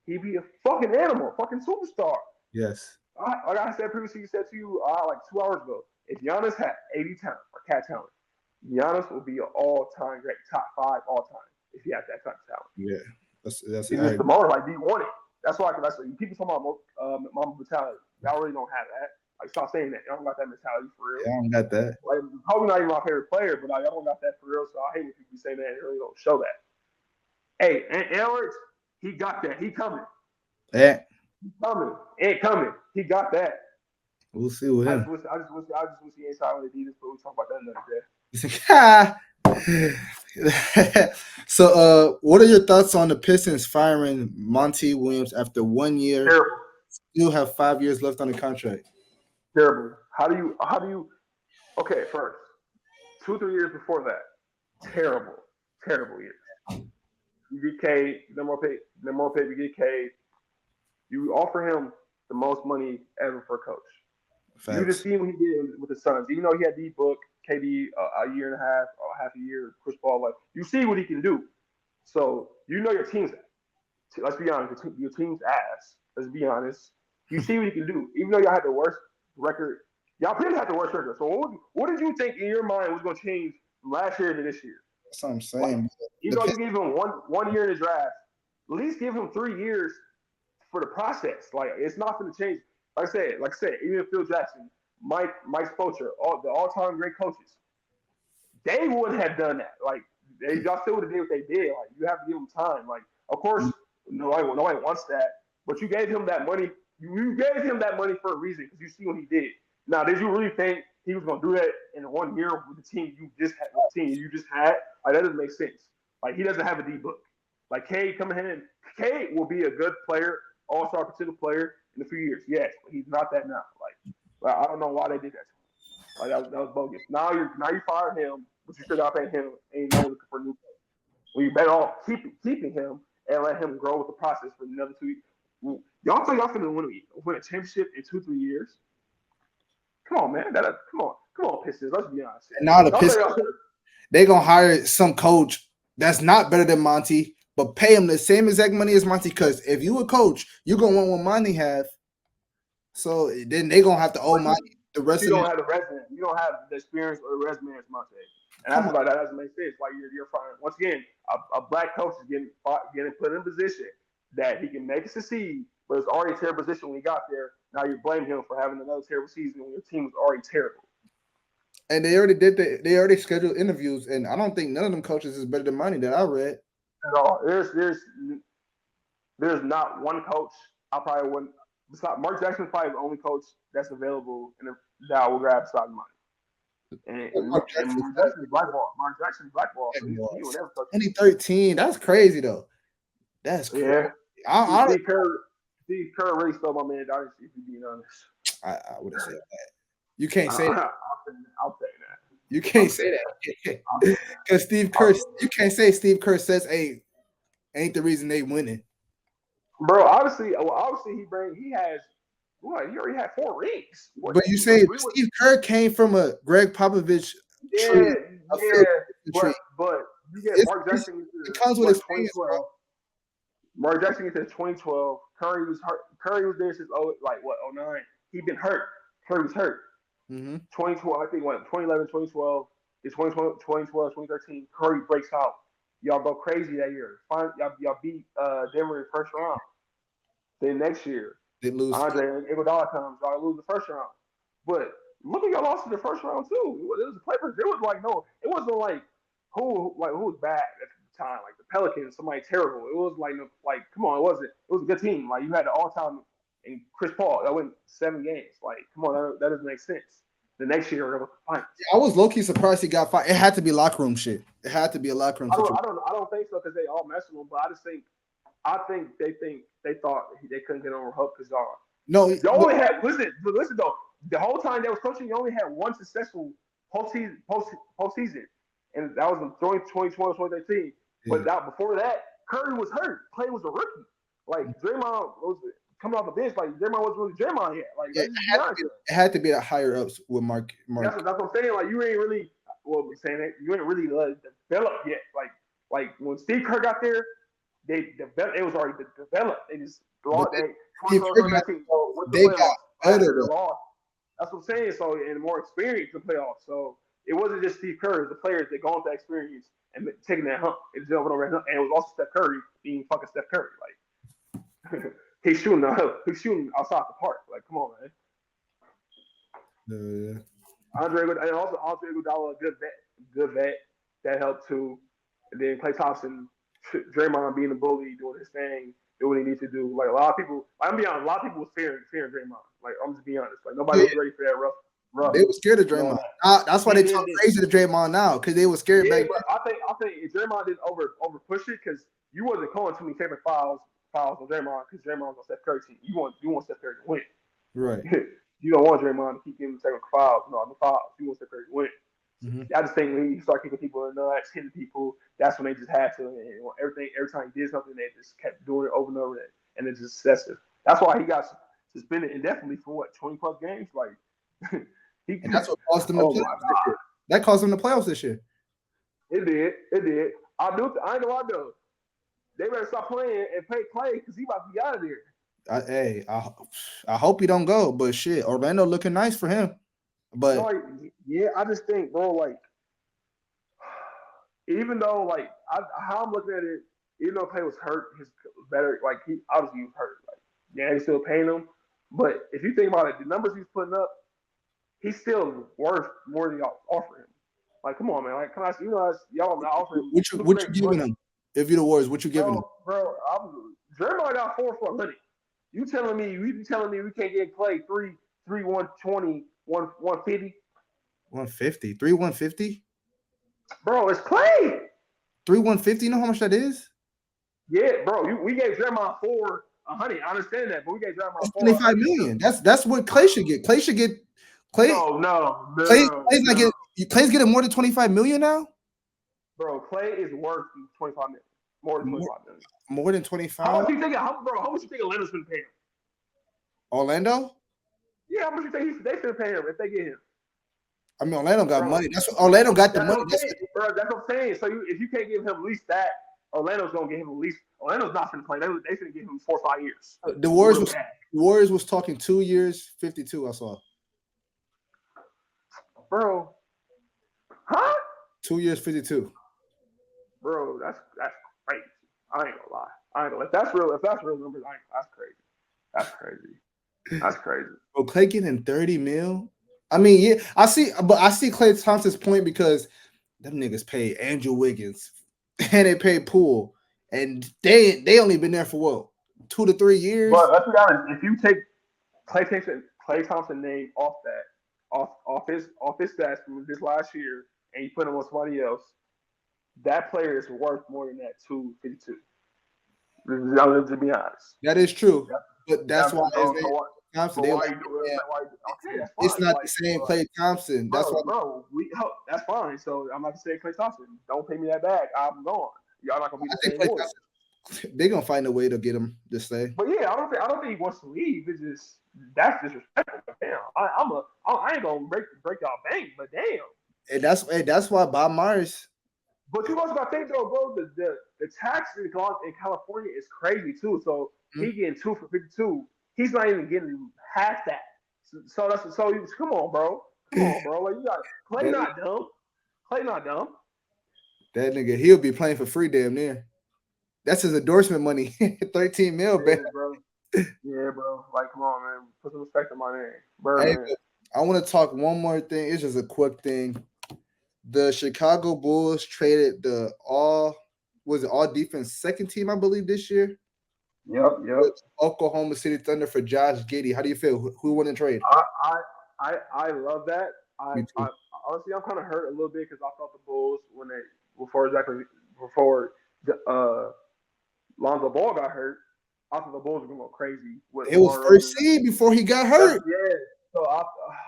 he'd be a fucking animal, fucking superstar. Yes. Like I said previously, said to you like 2 hours ago, if Giannis had AD talent or cat talent, Giannis would be an all-time great, top 5 all-time if he had that type of talent. Yeah, that's he's just the motor. Like, do you want it? That's why people talking about Mamba mentality. Y'all really don't have that. Like, stop saying that. Y'all don't got that mentality for real. Yeah, I don't got that. Like, probably not even my favorite player, but y'all don't got that for real. So I hate when people say that and really don't show that. Hey, and Alex, he got that. He coming. Yeah. He coming. Ain't coming. He got that. We'll see with him. I just wish he ain't signed with Adidas, but we'll talk about that another day. So, what are your thoughts on the Pistons firing Montywilliams after 1 year? Terrible. Still have 5 years left on the contract. Terrible. How do you? Okay, first, 2-3 years before that, terrible years. You get K, no more pay. You get K. You offer him the most money ever for a coach. Facts. You just see what he did with the Suns. Even though he had D-Book, KD a year and a half, or half a year, Chris Paul, like you see what he can do. So you know your team's. Let's be honest, your team's ass. Let's be honest. You see what he can do. Even though y'all had the worst record, y'all pretty had the worst record. So what did you think in your mind was going to change from last year to this year? That's what I'm saying. Like, even though you gave him one year in the draft, at least give him 3 years for the process. Like it's not going to change. Like I said, even Phil Jackson, Mike Spoelstra, the all-time great coaches, they wouldn't have done that. Like y'all still would have did what they did. Like you have to give them time. Like of course, nobody wants that, but you gave him that money. You gave him that money for a reason because you see what he did. Now, did you really think he was going to do that in 1 year with the team you just had? Like that doesn't make sense. Like he doesn't have a D-Book. Like K coming in, K will be a good player, all-star potential player in a few years. Yes, but he's not that now. Like I don't know why they did that to him. Like that was bogus. Now you fired him, but you still got to pay him. Ain't no looking for a new coach. Well, you better off keeping him and let him grow with the process for another 2 years. Y'all think y'all finna win a championship in 2-3 years? Come on, man. Come on, Pistons. Let's be honest. Now the Pistons, they gonna hire some coach that's not better than Monty, but pay him the same exact money as Monty. Because if you a coach, you gonna want what Monty have. So then they gonna have to owe Monty the rest of. You don't have the resume. You don't have the experience or the resume as Monty. And that's why that doesn't make sense. Like you're firing. Once again, a black coach is getting put in a position that he can make it succeed, but it's already a terrible position when he got there. Now you blame him for having another terrible season when your team was already terrible. And they already scheduled interviews, and I don't think none of them coaches is better than Monty that I read. At all. There's not one coach I probably wouldn't. Besides Mark Jackson's probably the only coach that's available that I will grab beside Monty. And Mark Jackson's blackball. Mark Jackson's blackball. So he would never touch 2013. That's crazy though. That's crazy. Yeah. Steve Kerr really stole my man Dynasty, if you're being honest. I would have said that. You can't say that. I'll say that. You can't say that. Because Steve Kerr, you can't say Steve Kerr says, hey, ain't the reason they winning. Bro, obviously he already had 4 rings. But you say Steve Kerr came from a Greg Popovich tree. But you get Mark Jackson. It comes with experience, bro. Mark Jackson into 2012. Curry was hurt. Curry was there since 09. He'd been hurt. Curry was hurt. 2012, I think 2011, 2012. It's 2012, 2013. Curry breaks out. Y'all go crazy that year. Y'all beat Denver in the first round. Then next year, they lose. Andre Iguodala comes. Y'all lose the first round. But look at y'all lost in the first round too. It was a play. It was like it wasn't like who was bad at the time. Like the Pelicans, somebody terrible. It was like come on, it wasn't. It was a good team. Like you had the all-time and Chris Paul that went 7 games. Like come on, that doesn't make sense. The next year, I was low-key surprised he got fired. It had to be locker room shit. It had to be a locker room. I don't think so because they all messed with him. But I think they thought they couldn't get over Hope because y'all. No, you only had listen though. The whole time they was coaching, you only had one successful postseason, and that was in 2012, 2013. Yeah. But before that, Curry was hurt. Clay was a rookie. Like Draymond was coming off the bench. Like Draymond wasn't really Draymond yet. Like let's just be honest. It had to be the higher ups with Mark. That's what I'm saying. Like you ain't really saying that you ain't really developed yet. Like when Steve Kerr got there, they developed. It was already developed. They just lost. They got better. That's what I'm saying. So and more experience in the playoffs. So it wasn't just Steve Kerr. It was the players that go into that experience and taking that hump and jumping over that hump. And it was also Steph Curry being fucking Steph Curry. Like he's shooting outside the park. Like come on, man. Yeah. Andre Iguodala, a good vet that helped too. And then Klay Thompson, Draymond being a bully, doing his thing, doing what he needs to do. Like a lot of people, I'm be honest, a lot of people was fearing Draymond. Like I'm just being honest, like nobody was ready for that rough. They were scared of Draymond. That's why they talk crazy to Draymond now, because they were scared back then. I think if Draymond didn't over push it, because you wasn't calling too many favorite fouls on Draymond, because Draymond was on Steph Curry team. You want Steph Curry to win, right? You don't want Draymond to keep giving second fouls. No, the fouls. You want Steph Curry to win. Mm-hmm. I just think when you start kicking people in the nuts, hitting people, that's when they just had to. And every time he did something, they just kept doing it over and over, and it's just excessive. That's why he got suspended indefinitely for 20 plus games. Like, and that's what cost him the playoffs this year. That cost him the playoffs this year. It did. I ain't gonna lie though. They better stop playing and pay Clay because he about to be out of there. I hope he don't go, but shit, Orlando looking nice for him. But I just think, bro, like, even though, like, how I'm looking at it, even though Clay was hurt, he's better. Like, he obviously was hurt. Like, yeah, he's still paying him. But if you think about it, the numbers he's putting up, he's still worth more than y'all offer him. Like, come on, man. Like, y'all not offering him. What you giving him? If you're the Warriors, what you giving him? Bro, Draymond got 4 for $100. You telling me we can't get Clay 3 120 150? 150? 3 150? Bro, it's Clay. 3 150? You know how much that is? Yeah, bro. We gave Draymond 4 $100. I understand that, but we gave Draymond 4 $25 million. That's what Clay should get. Clay should get Clay. No. Clay's getting more than $25 million now? Bro, Clay is worth $25 million. More than $25 million. More than 25? How much you think Orlando's been paying him? Orlando? Yeah, how much you think they should pay him if they get him? I mean, Orlando got money. Orlando got the money. Bro, that's what I'm saying. So if you can't give him at least that, Orlando's gonna give him at least. Orlando's not gonna play. They should give him 4 or 5 years. The Warriors was talking 2 years, 52. I saw. Bro, huh? 2 years, 52. Bro, that's crazy. I ain't gonna lie. If that's real numbers, that's crazy. Bro, Clay getting 30 mil. I mean, yeah, I see Klay Thompson's point because them niggas paid Andrew Wiggins and they paid Poole, and they only been there for what, 2 to 3 years. But let's be honest, if you take Klay Thompson name off his stats from this last year and you put him on somebody else, that player is worth more than that 252. To be honest, that is true, but that's why Thompson. It's not the same Klay Thompson. That's why, that's fine. So I'm not saying Klay Thompson. Don't pay me that back. I'm gone. Y'all not gonna be the same boys. They're gonna find a way to get him to stay. But yeah, I don't think he wants to leave. It's just that's disrespectful. Damn, I ain't gonna break y'all bank, but damn. And that's why Bob Myers. But you also got to think though, bro. The tax in California is crazy too. So he getting 2 for 52. He's not even getting half that. So come on, bro. Like you got Clay not dumb. That nigga, he'll be playing for free damn near. That's his endorsement money. 13 mil, yeah, bro. Yeah, bro. Like, come on, man. Put some respect on my name. Bro, hey, I want to talk one more thing. It's just a quick thing. The Chicago Bulls traded the all defense second team, I believe, this year. Yep. Oklahoma City Thunder for Josh Giddey. How do you feel? Who won the trade? I love that. Honestly, I'm kind of hurt a little bit because I thought the Bulls before Lonzo Ball got hurt, I thought the Bulls were going to go crazy. It was first seed before he got hurt. So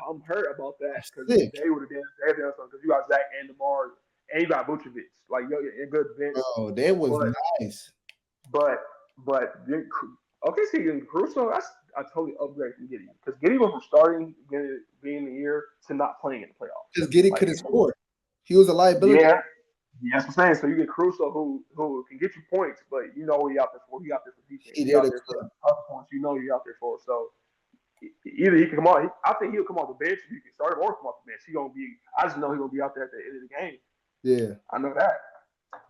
I'm hurt about that because Sick, they would have done something because you got Zach and DeMar and you got Vucevic, like yo, a good bench. bro. They was But nice. but okay, see, Caruso, I totally upgrade from Giddey because Giddey went from starting being the year to not playing in the playoffs. Because Giddey Like, couldn't score. He was a liability. yeah, that's what I'm saying. So you get Caruso who can get you points, but you know what he out there for. He out there for defense. He He did out it. there for tough points. You know he out there for. So either he can come out. I think he'll come off the bench. You can start him or come off the bench. He gonna be. I just know he's gonna be out there at the end of the game. Yeah. I know that.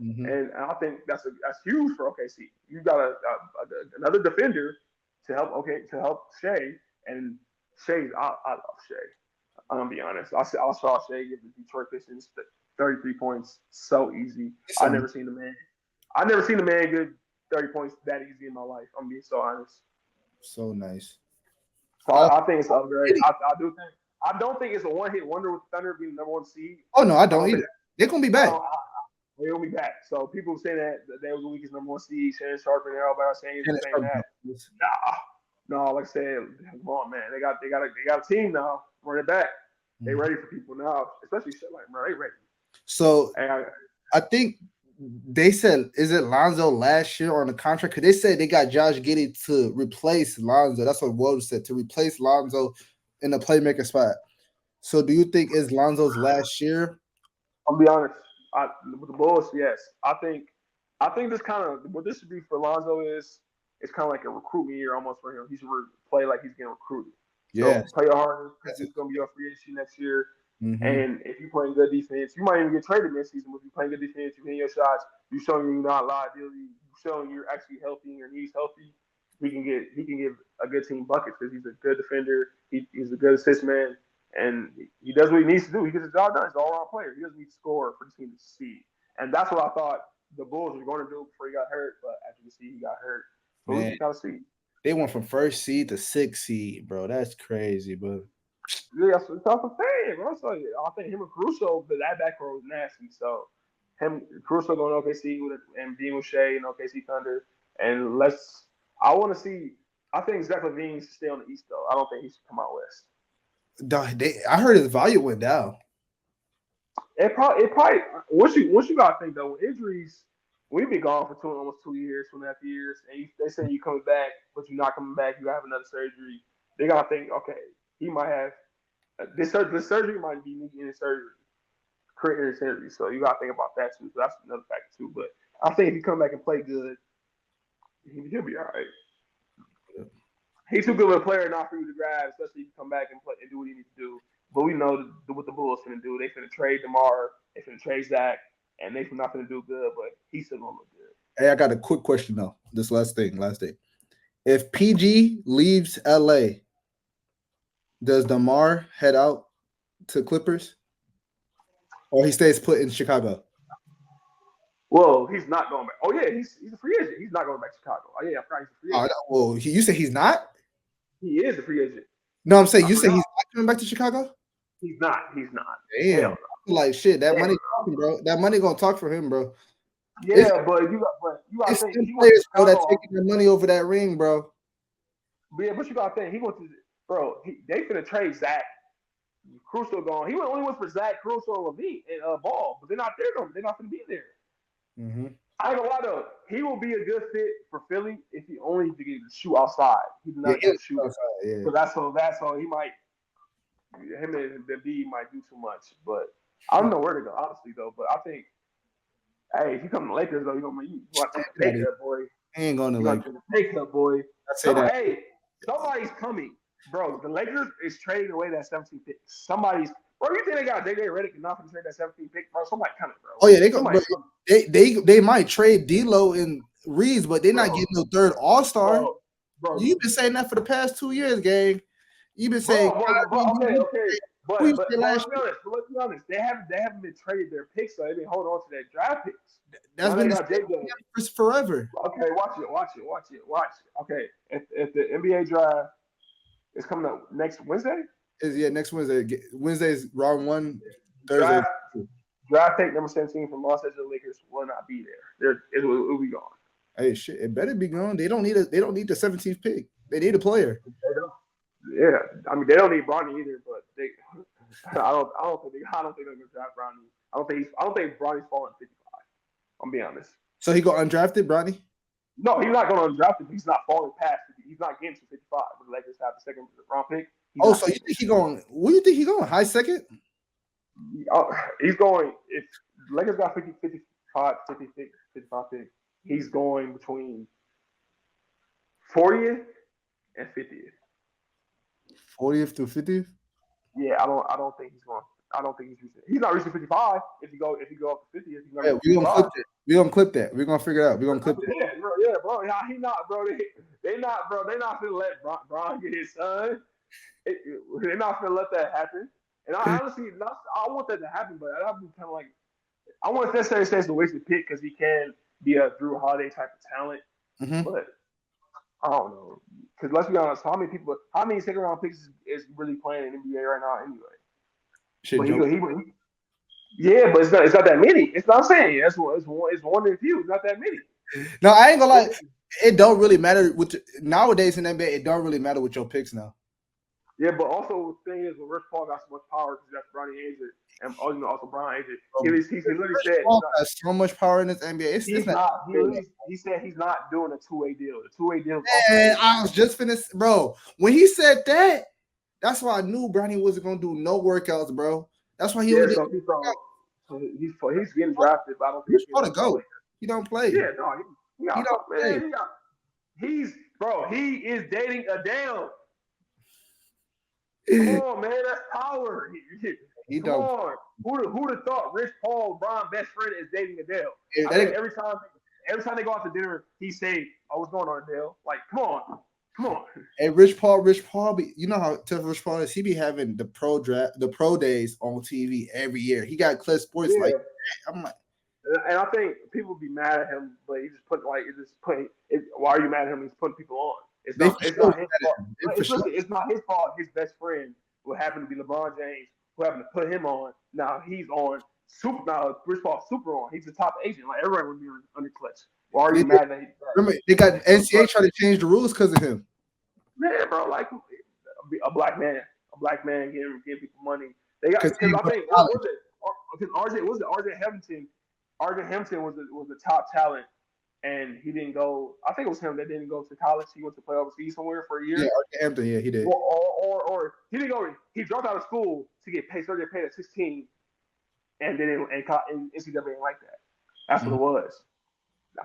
Mm-hmm. And I think that's huge for OKC. You got another defender to help Shea, and Shea, I love Shea. I'm gonna be honest. I saw Shea give the Detroit Pistons 33 points so easy. I never seen the man get 30 points that easy in my life. I'm being so honest. So nice. So I think it's upgrade. I don't think it's a one-hit wonder with Thunder being the number one seed. Oh no, I don't either. They're gonna be back. They'll be back. So people say that they was the weakest number one seed, Shannon Sharp and everybody saying that. No, like I said, come on, man. They got a team now. Run it back. They ready for people now, especially shit like Murray ready. So I think they said, is it Lonzo last year on the contract? Because they said they got Josh Giddey to replace Lonzo. That's what Woj said, to replace Lonzo in the playmaker spot. So do you think it's Lonzo's last year? I'll be honest. With the Bulls, yes. I think this kind of what this should be for Lonzo is it's kind of like a recruitment year almost for him. He should play like he's getting recruited. Yeah. So play harder because he's going to be a free agent next year. Mm-hmm. And if you're playing good defense, you might even get traded this season. But if you're playing good defense, you're hitting your shots, you're showing you're not liability, you're showing you're actually healthy and your knees healthy. He can give a good team buckets because he's a good defender. He's a good assist man. And he does what he needs to do. He gets his job done. He's an all-around player. He doesn't need to score for the team to succeed. And that's what I thought the Bulls were going to do before he got hurt. But as you can see, he got hurt. So we got to see. They went from first seed to 6th seed, bro. That's crazy, but yeah, that's what I'm saying, bro. So I think him and Caruso, but that back row was nasty. So Caruso going to OKC and being with Shea and OKC Thunder. And I want to see. I think Zach LaVine needs to stay on the East though. I don't think he should come out West. I heard his value went down. It probably once you gotta think though, with injuries, we've been gone for almost 2 years, 2.5 years, and they say you coming back, but you're not coming back. You have another surgery. They gotta think, okay, he might have this surgery might be needing surgery, creating surgery. So you gotta think about that too. So that's another factor too. But I think if he come back and play good, he'll be all right. He's too good of a player not for you to grab, especially if you come back and play and do what he needs to do. But we know what the Bulls finna do. They finna trade DeMar, they finna trade Zach, and they not finna do good, but he's still gonna look good. Hey, I got a quick question though. This last thing. If PG leaves LA, does DeMar head out to Clippers? Or he stays put in Chicago? Well, he's not going back. Oh yeah, he's a free agent. He's not going back to Chicago. Oh yeah, I forgot he's a free agent. Well, you say he's not? He is a free agent. No, I'm saying you say he's not coming back to Chicago? He's not. Damn. Like shit, that money, bro. That money gonna talk for him, bro. Yeah, but you got to think players, bro, that taking their money over that ring, bro. Yeah, but you got to think he went to, bro. They finna trade Zach. Caruso gone. He only went for Zach, Caruso, and LaVine and Ball, but they're not there. They're not gonna be there. Mm-hmm. I ain't gonna lie though. He will be a good fit for Philly if he only can shoot outside. He's not gonna shoot outside. Yeah. So that's all. He might. Him and the B might do too much, but I don't know where to go. Honestly though, but I think, hey, if you come to the Lakers though, you want to take that boy. He ain't going to Lakers. Take that boy. I say that. Hey, somebody's coming, bro. The Lakers is trading away that 17 pick. Somebody's. Bro, you think they got jjredick and not going to trade that 17 pick? Bro, somebody coming, bro. Oh yeah, they might trade D'Lo and Reeves, but they're not getting no third All-Star. Bro, you've been saying that for the past 2 years, gang. You've been saying, okay. But let's be honest. They haven't been traded their picks, so they've been holding on to their draft picks. That's been the forever. Okay, watch it. Okay, if the NBA draft is coming up next Wednesday. Next Wednesday. Wednesday's round 1. Thursday. Draft pick number 17 from Los Angeles Lakers will not be there. It will be gone. Hey, shit! It better be gone. They don't need the 17th pick. They need a player. Yeah, I mean they don't need Bronny either, but they. I don't think they're gonna draft Bronny. I don't think Bronny's falling 55. I'm being honest. So he go undrafted, Bronny? No, he's not going to undraft him. He's not falling past. He's not getting to 55. When the Lakers have the second round pick. So you think he going? Where do you think he going? High second? He's going. If the Lakers got 55 pick, he's going between 40th and 50th. 40th to 50th? Yeah, I don't think he's going. I don't think he's not reaching 55. If you go up to 50th, he's yeah, we're gonna clip that. We're gonna clip that. We're gonna figure it out. We're gonna clip that. Yeah, bro. He not, bro. They not gonna let Bron get his son. They're not gonna let that happen. And I honestly, I want that to happen, but I'd be kind of like, I want to necessarily say it's a wasted pick because he can be a Drew Holiday type of talent, but I don't know. Because let's be honest, how many second round picks is really playing in the NBA right now anyway? Shit, yeah, but it's not that many. It's not saying it's one in a few. It's not that many. No, I ain't gonna lie. It don't really matter nowadays in NBA. It don't really matter with your picks now. Yeah, but also the thing is, when Rich Paul got so much power because that's bronnyjames and also Brian Agent. He literally said Paul has so much power in this NBA. He said he's not doing a two-way deal. The two-way deal. And I was just finished, bro. When he said that, that's why I knew Bronny wasn't gonna do no workouts, bro. That's why he's getting drafted, but I don't think he's gonna go. He don't play. Yeah, no, he don't play. He is dating Adele. Come on, man, that's power. Come on. Who'd have thought Rich Paul, Bron's best friend, is dating Adele? Every time they go out to dinner, he say, "Oh, what's going on, Adele?" Like, come on. Hey, Rich Paul, you know how tough Rich Paul is. He be having the pro days on TV every year. He got Clip Sports like that. I'm like, and I think people be mad at him, but he just put why are you mad at him? He's putting people on. It's not his fault. It's not his fault. His best friend, who happened to be LeBron James, who happened to put him on. Now he's on super. Now Rich Paul's super on. He's the top agent. Like everyone would be under clutch. Why are you mad that he's bad? Remember, they got NCAA trying to change the rules because of him. Yeah, bro. Like a black man giving people money. They got because I think RJ Hampton. RJ Hampton was the top talent, and he didn't go. I think it was him that didn't go to college. He went to play overseas somewhere for a year. Yeah, RJ Hampton. Yeah, he did. Or he didn't go. He dropped out of school to get paid. Started getting paid at 16, and then and NCAA didn't like that. That's what it was.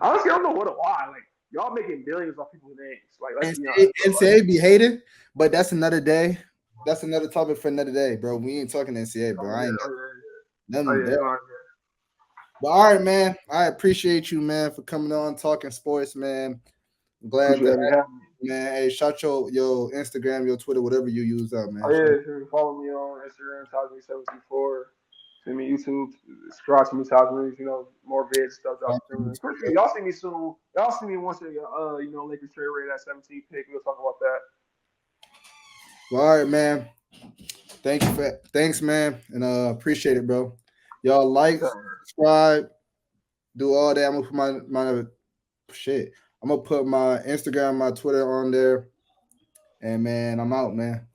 Honestly, I don't know why. Like y'all making billions off people's names. Like NCAA be hated, but that's another day. That's another topic for another day, bro. We ain't talking NCAA, bro. I ain't got But all right, man. I appreciate you, man, for coming on, talking sports, man. I'm glad that man. Hey, shout your Instagram, your Twitter, whatever you use out, man. Oh yeah, sure. Follow me on Instagram, Tajme724. Send me YouTube, subscribe to me, Tajme. More vids stuff. Y'all see me soon. Y'all see me once Lakers trade rate at 17 pick. We'll talk about that. Well, all right, man. Thanks, man, and appreciate it, bro. Y'all like, subscribe, do all that. I'm gonna put my shit. I'm gonna put my Instagram, my Twitter on there, and man, I'm out, man.